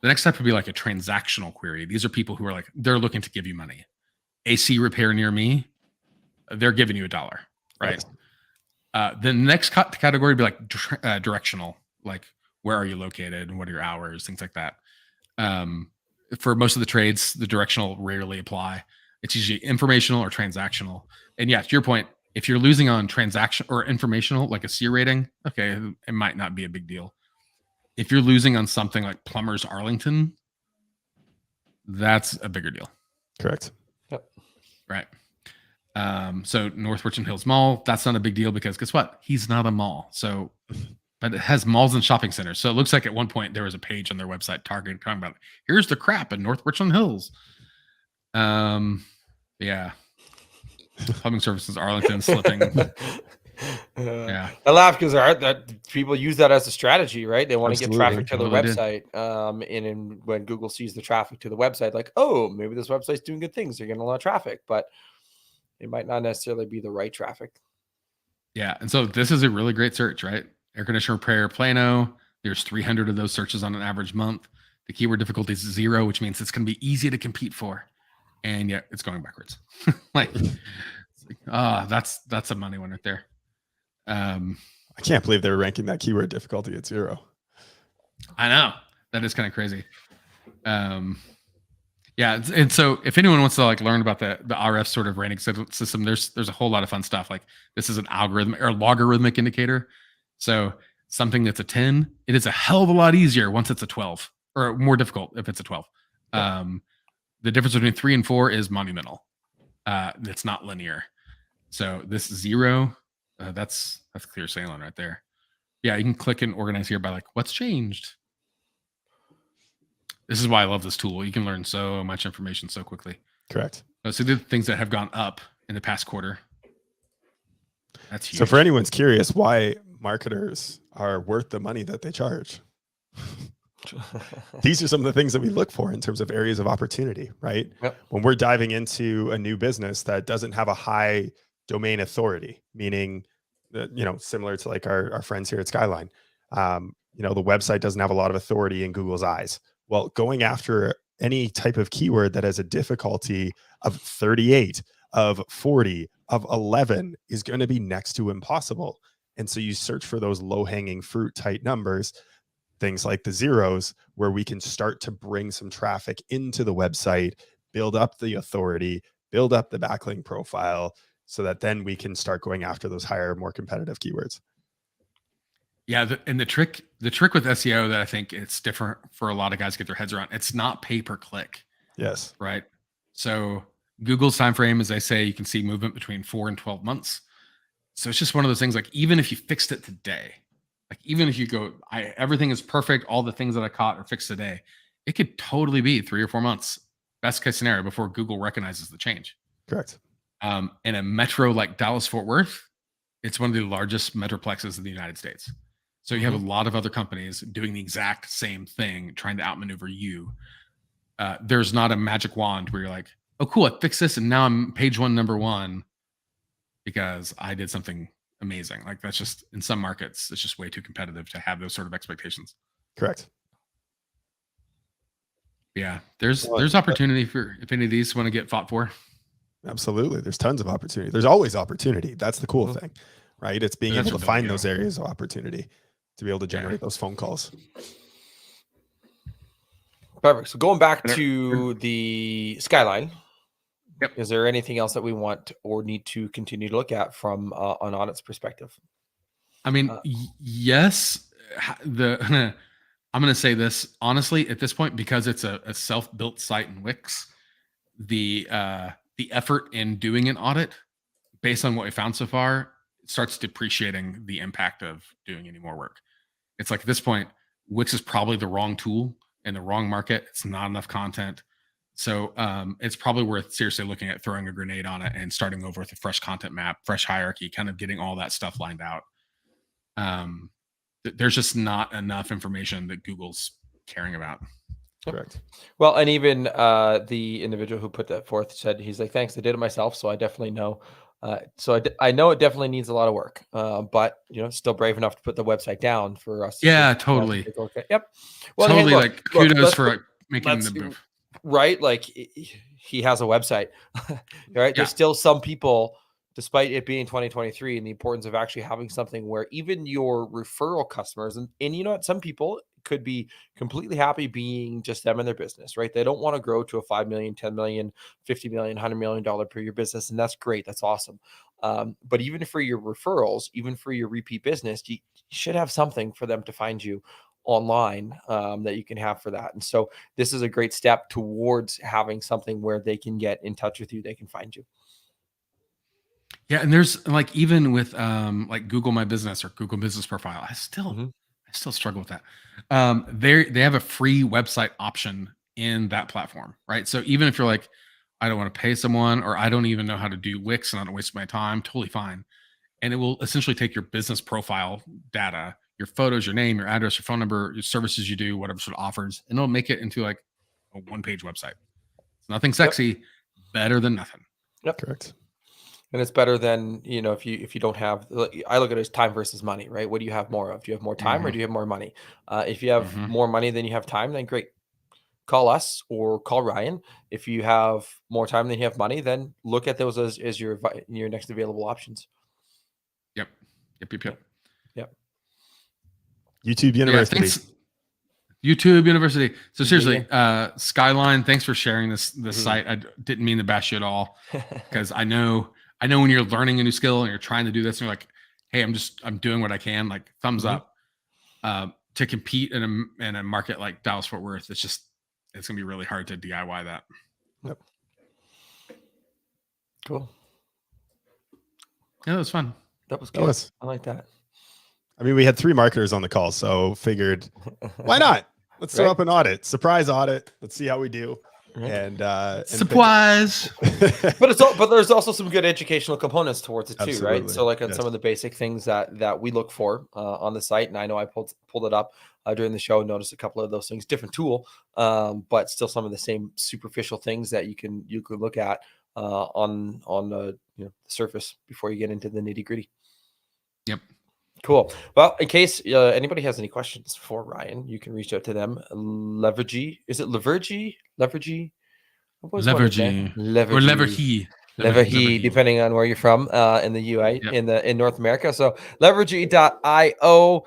The next step would be like a transactional query. These are people who are like, they're looking to give you money. AC repair near me, they're giving you $1, right? The next category would be like directional, like where are you located and what are your hours, things like that. For most of the trades, the directional rarely apply. It's usually informational or transactional. And yeah, to your point, if you're losing on transaction or informational, like a SEER rating, okay, it might not be a big deal. If you're losing on something like Plumbers Arlington, that's a bigger deal. Correct. Yep. Right. So North Richmond Hills Mall, that's not a big deal because guess what? He's not a mall. So, but it has malls and shopping centers. So it looks like at one point there was a page on their website talking about here's the crap in North Richmond Hills. Yeah. Plumbing services, Arlington slipping. Yeah, I laugh because that people use that as a strategy, right? They want to get traffic to the Totally website, and when Google sees the traffic to the website, like, oh, maybe this website's doing good things, they're getting a lot of traffic, but it might not necessarily be the right traffic. Yeah, and so this is a really great search, right? Air conditioner repair, Plano. There's 300 of those searches on an average month. The keyword difficulty is 0, which means it's going to be easy to compete for, and yet it's going backwards. That's a money one right there. I can't believe they were ranking that keyword difficulty at 0. I know, that is kind of crazy. Yeah, and so if anyone wants to like learn about the RF sort of rating system, there's a whole lot of fun stuff. Like this is an algorithm or logarithmic indicator. So something that's a 10, it is a hell of a lot easier once it's a 12, or more difficult if it's a 12. The difference between 3 and 4 is monumental. It's not linear. So this 0, that's clear sailing right there. Yeah, you can click and organize here by like what's changed. This is why I love this tool. You can learn so much information so quickly. Correct. So the things that have gone up in the past quarter. That's huge. So for anyone's curious why marketers are worth the money that they charge, these are some of the things that we look for in terms of areas of opportunity, right? Yep. When we're diving into a new business that doesn't have a high domain authority, meaning that, similar to like our friends here at Skyline, the website doesn't have a lot of authority in Google's eyes. Well, going after any type of keyword that has a difficulty of 38, of 40, of 11 is going to be next to impossible. And so you search for those low-hanging fruit type numbers, things like the 0s, where we can start to bring some traffic into the website, build up the authority, build up the backlink profile, so that then we can start going after those higher, more competitive keywords. Yeah, and the trick with SEO that I think it's different for a lot of guys to get their heads around, it's not pay per click. Yes. Right. So Google's time frame, as I say, you can see movement between 4 and 12 months. So it's just one of those things, like even if you fixed it today, like even if you go, everything is perfect, all the things that I caught are fixed today, it could totally be 3 or 4 months best case scenario before Google recognizes the change. Correct. In a metro like Dallas-Fort Worth, it's one of the largest metroplexes in the United States. So you have a lot of other companies doing the exact same thing, trying to outmaneuver you. There's not a magic wand where you're like, oh, cool, I fixed this and now I'm page one, number one, because I did something amazing. Like that's just, in some markets, it's just way too competitive to have those sort of expectations. Correct. Yeah, there's opportunity for if any of these want to get fought for. Absolutely. There's tons of opportunity. There's always opportunity. That's the cool thing, right? It's being able to find those areas of opportunity to be able to generate those phone calls. Perfect. So going back to the skyline, is there anything else that we want or need to continue to look at from an audit's perspective? I mean, yes. I'm going to say this honestly at this point, because it's a self-built site in Wix, the effort in doing an audit based on what we found so far starts depreciating the impact of doing any more work. It's like at this point, Wix is probably the wrong tool in the wrong market. It's not enough content. So it's probably worth seriously looking at throwing a grenade on it and starting over with a fresh content map, fresh hierarchy, kind of getting all that stuff lined out. There's just not enough information that Google's caring about. Correct. Well, and even the individual who put that forth said, he's like, thanks, I did it myself. So I definitely know. I know it definitely needs a lot of work, but still brave enough to put the website down for us. Yeah, totally. Yep. Well, totally. Look, kudos for making the move. Right. Like he has a website, right? There's still some people, despite it being 2023 and the importance of actually having something where even your referral customers and some people could be completely happy being just them in their business, right? They don't want to grow to a 5 million, 10 million, 50 million, $100 million per year business. And that's great. That's awesome. But even for your referrals, even for your repeat business, you should have something for them to find you online that you can have for that. And so this is a great step towards having something where they can get in touch with you. They can find you. Yeah. And there's like, even with like Google My Business or Google Business Profile, I still struggle with that. They have a free website option in that platform, right? So even if you're like, I don't want to pay someone, or I don't even know how to do Wix and I don't waste my time, totally fine. And it will essentially take your business profile data, your photos, your name, your address, your phone number, your services you do, whatever sort of offers, and it'll make it into like a one-page website. It's nothing sexy, better than nothing. Yep. Correct. And it's better than, if you don't have, I look at it as time versus money, right? What do you have more of? Do you have more time or do you have more money? If you have more money than you have time, then great. Call us or call Ryan. If you have more time than you have money, then look at those as your next available options. Yep. YouTube University. YouTube University. So seriously, Skyline, thanks for sharing this site. I didn't mean to bash you at all, because I know when you're learning a new skill and you're trying to do this and you're like, hey, I'm doing what I can, like thumbs up. To compete in a market like Dallas-Fort Worth, it's gonna be really hard to DIY that. Yep. Cool. Yeah, that was fun. That was good. I like that. I mean, we had 3 marketers on the call, so figured, why not? Let's throw up an audit, surprise audit. Let's see how we do. Right. And surprise. but there's also some good educational components towards it too. Absolutely. Right? So like on some of the basic things that we look for on the site, and I know I pulled it up during the show, noticed a couple of those things, different tool, but still some of the same superficial things that you can look at on the surface before you get into the nitty gritty. Yep. Cool. Well, in case anybody has any questions for Ryan, you can reach out to them. Levergy. Is it Levergy? Levergy. Or Levergy. Levergy, depending on where you're from in the UI, in North America. So Levergy.io.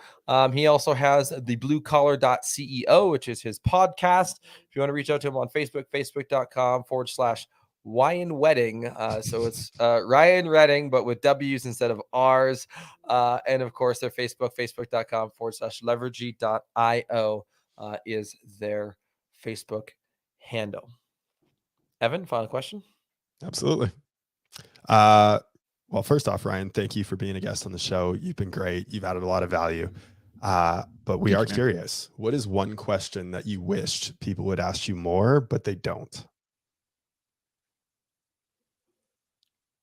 He also has the bluecollar.ceo, which is his podcast. If you want to reach out to him on Facebook, facebook.com/Ryan Wedding. So it's Ryan Redding, but with W's instead of R's. And of course, their Facebook, facebook.com/Levergy.io is their Facebook handle. Evan, final question? Absolutely. Well, first off, Ryan, thank you for being a guest on the show. You've been great. You've added a lot of value. But we are curious. What is one question that you wished people would ask you more, but they don't?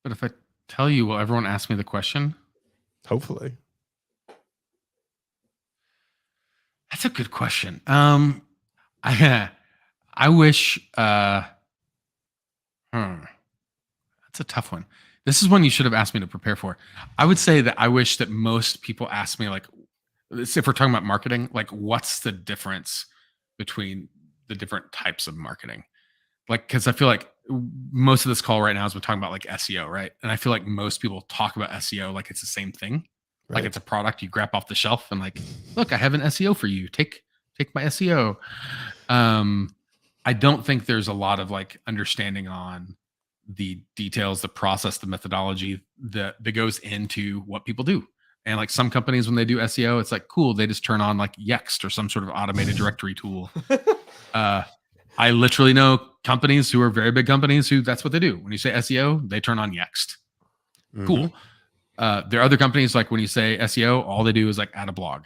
But if I tell you, will everyone ask me the question? Hopefully. That's a good question. I wish. That's a tough one. This is one you should have asked me to prepare for. I would say that I wish that most people ask me, like, if we're talking about marketing, like, what's the difference between the different types of marketing? Like, because I feel like most of this call right now is we're talking about like SEO, right? And I feel like most people talk about SEO like it's the same thing, like Right. it's a product you grab off the shelf and like, look, I have an SEO for you. Take my SEO. I don't think there's a lot of like understanding on the details, the process, the methodology that goes into what people do. And like some companies, when they do SEO, it's like, cool, they just turn on like Yext or some sort of automated directory tool. I literally know companies who are very big companies who that's what they do. When you say SEO, they turn on Yext. Mhm. Cool. There are other companies like when you say SEO, all they do is like add a blog.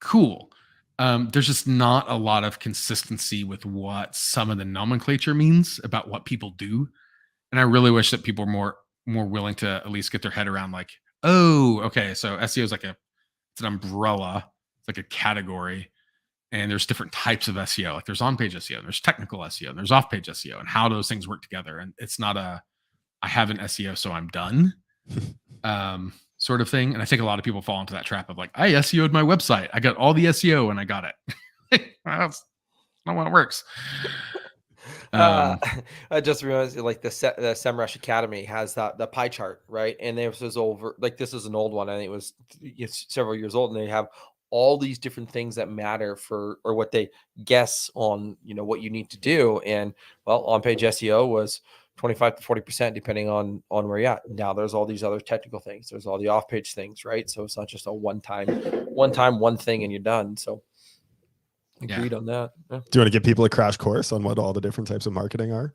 Cool. There's just not a lot of consistency with what some of the nomenclature means about what people do. And I really wish that people were more willing to at least get their head around like, oh, okay, so SEO is like it's an umbrella, it's like a category. And there's different types of SEO. Like there's on-page SEO, there's technical SEO, and there's off-page SEO, and how those things work together. And it's not I have an SEO, so I'm done sort of thing. And I think a lot of people fall into that trap of like, I SEO'd my website. I got all the SEO and I got it. That's not how it works. I just realized like the SEMrush Academy has the pie chart, right? And this is over, like this is an old one. I think it's several years old, and they have all these different things that matter for, or what they guess on, what you need to do. And well, on-page SEO was 25 to 40%, depending on where you're at. Now there's all these other technical things. There's all the off-page things, right? So it's not just a one time, one thing and you're done. So agreed on that. Yeah. Do you want to give people a crash course on what all the different types of marketing are?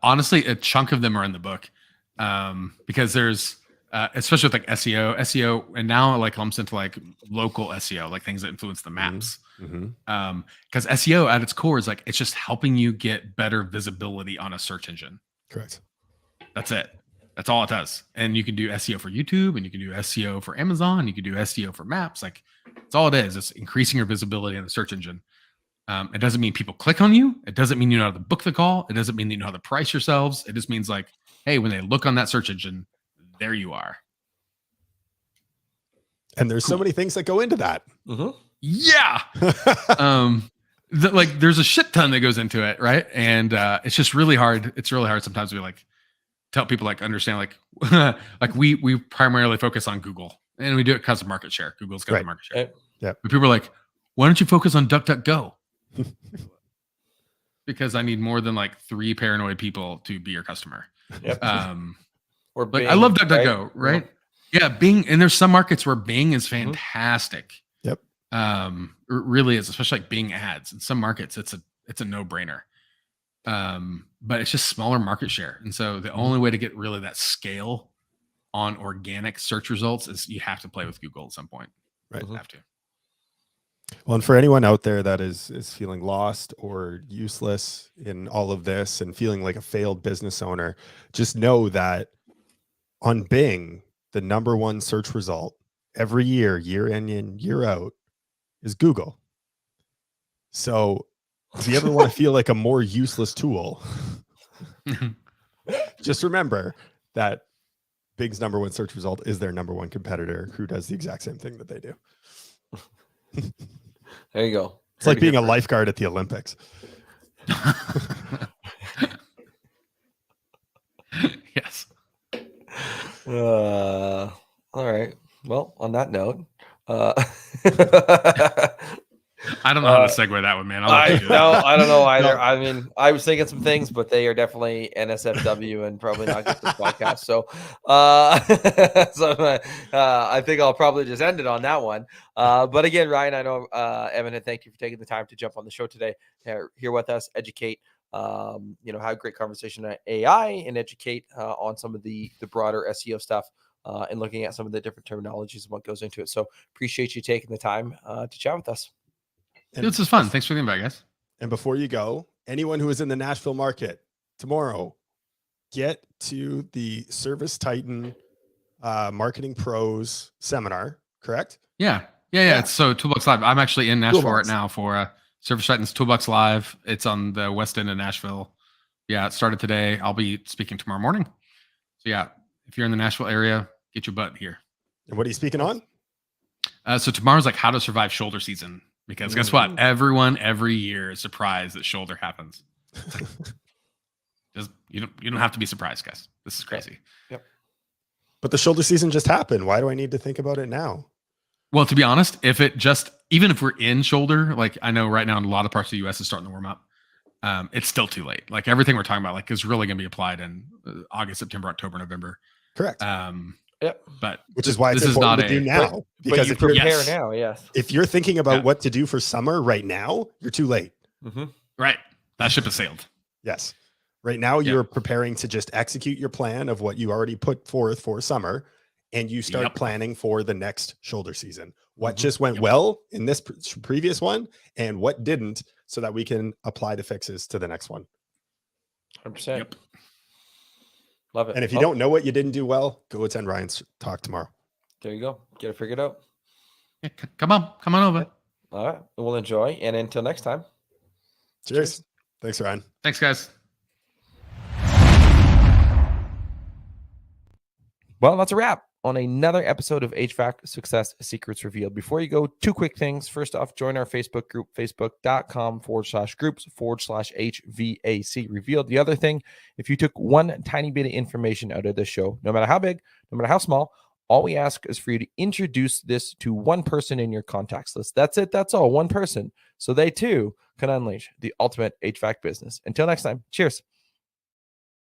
Honestly, a chunk of them are in the book, because there's especially with like SEO, and now it like lumps into like local SEO, like things that influence the maps. Mm-hmm. Because SEO at its core is like it's just helping you get better visibility on a search engine. Correct. That's it. That's all it does. And you can do SEO for YouTube, and you can do SEO for Amazon. You can do SEO for maps. Like it's all it is. It's increasing your visibility in the search engine. It doesn't mean people click on you. It doesn't mean you know how to book the call. It doesn't mean you know how to price yourselves. It just means like, hey, when they look on that search engine, there you are. And there's so many things that go into that. Mm-hmm. Yeah. Like there's a shit ton that goes into it, right? And it's just really hard. It's really hard sometimes to like tell people like understand like like we primarily focus on Google, and we do it because of market share. Google's got Right. the market share. Yeah. But people are like, why don't you focus on DuckDuckGo? Because I need more than like 3 paranoid people to be your customer. Yep. Or Like Bing, I love DuckDuckGo, right? Yeah, Bing, and there's some markets where Bing is Mm-hmm. fantastic. Yep. It really is, especially like Bing ads. In some markets, it's a no-brainer. But it's just smaller market share. And so the only way to get really that scale on organic search results is you have to play with Google at some point. Right. You have to. Well, and for anyone out there that is feeling lost or useless in all of this and feeling like a failed business owner, just know that on Bing, the #1 search result every year in and year out, is Google. So if you ever want to feel like a more useless tool, just remember that Bing's #1 search result is their #1 competitor who does the exact same thing that they do. There you go. It's like being a lifeguard at the Olympics. Yes. All right. Well, on that note, I don't know how to segue that one, man. I'll let you do it. I don't know either. I mean, I was thinking some things, but they are definitely NSFW and probably not get this podcast. So, I think I'll probably just end it on that one. But again, Ryan, I know, Evan, and thank you for taking the time to jump on the show today, here with us, educate, have a great conversation on AI and educate on some of the broader SEO stuff. And looking at some of the different terminologies and what goes into it. So appreciate you taking the time to chat with us. And This is fun. Thanks for the invite, guys. And before you go, anyone who is in the Nashville market, tomorrow, get to the Service Titan Marketing Pros seminar, correct? Yeah. Yeah. It's so Toolbox Live. I'm actually in Nashville Toolbox. right now for Service Titans Toolbox Live. It's on the west end of Nashville. Yeah, it started today. I'll be speaking tomorrow morning. So yeah, if you're in the Nashville area, get your butt here. And what are you speaking on? So tomorrow's like how to survive shoulder season, because guess what? Everyone every year is surprised that shoulder happens. It's like, just you don't have to be surprised, guys. This is crazy. Yep. But the shoulder season just happened. Why do I need to think about it now? Well, to be honest, even if we're in shoulder, like I know right now in a lot of parts of the US is starting to warm up. It's still too late. Like everything we're talking about, like is really going to be applied in August, September, October, November. Correct. Yep. But which is why it's important to do now. Because if you prepare now, yes. If you're thinking about what to do for summer right now, you're too late. Right. That ship has sailed. Yes. Right now, you're preparing to just execute your plan of what you already put forth for summer, and you start planning for the next shoulder season. What just went well in this previous one, and what didn't, so that we can apply the fixes to the next one. 100%. Yep. Love it. And if you don't know what you didn't do well, go attend Ryan's talk tomorrow. There you go. Get it figured out. Yeah, come on over. All right. We'll enjoy. And until next time. Cheers. Thanks, Ryan. Thanks, guys. Well, that's a wrap on another episode of HVAC Success Secrets Revealed. Before you go, two quick things. First off, join our Facebook group, facebook.com/groups/HVAC Revealed. The other thing, if you took one tiny bit of information out of this show, no matter how big, no matter how small, all we ask is for you to introduce this to one person in your contacts list. That's it. That's all. One person. So they too can unleash the ultimate HVAC business. Until next time, cheers.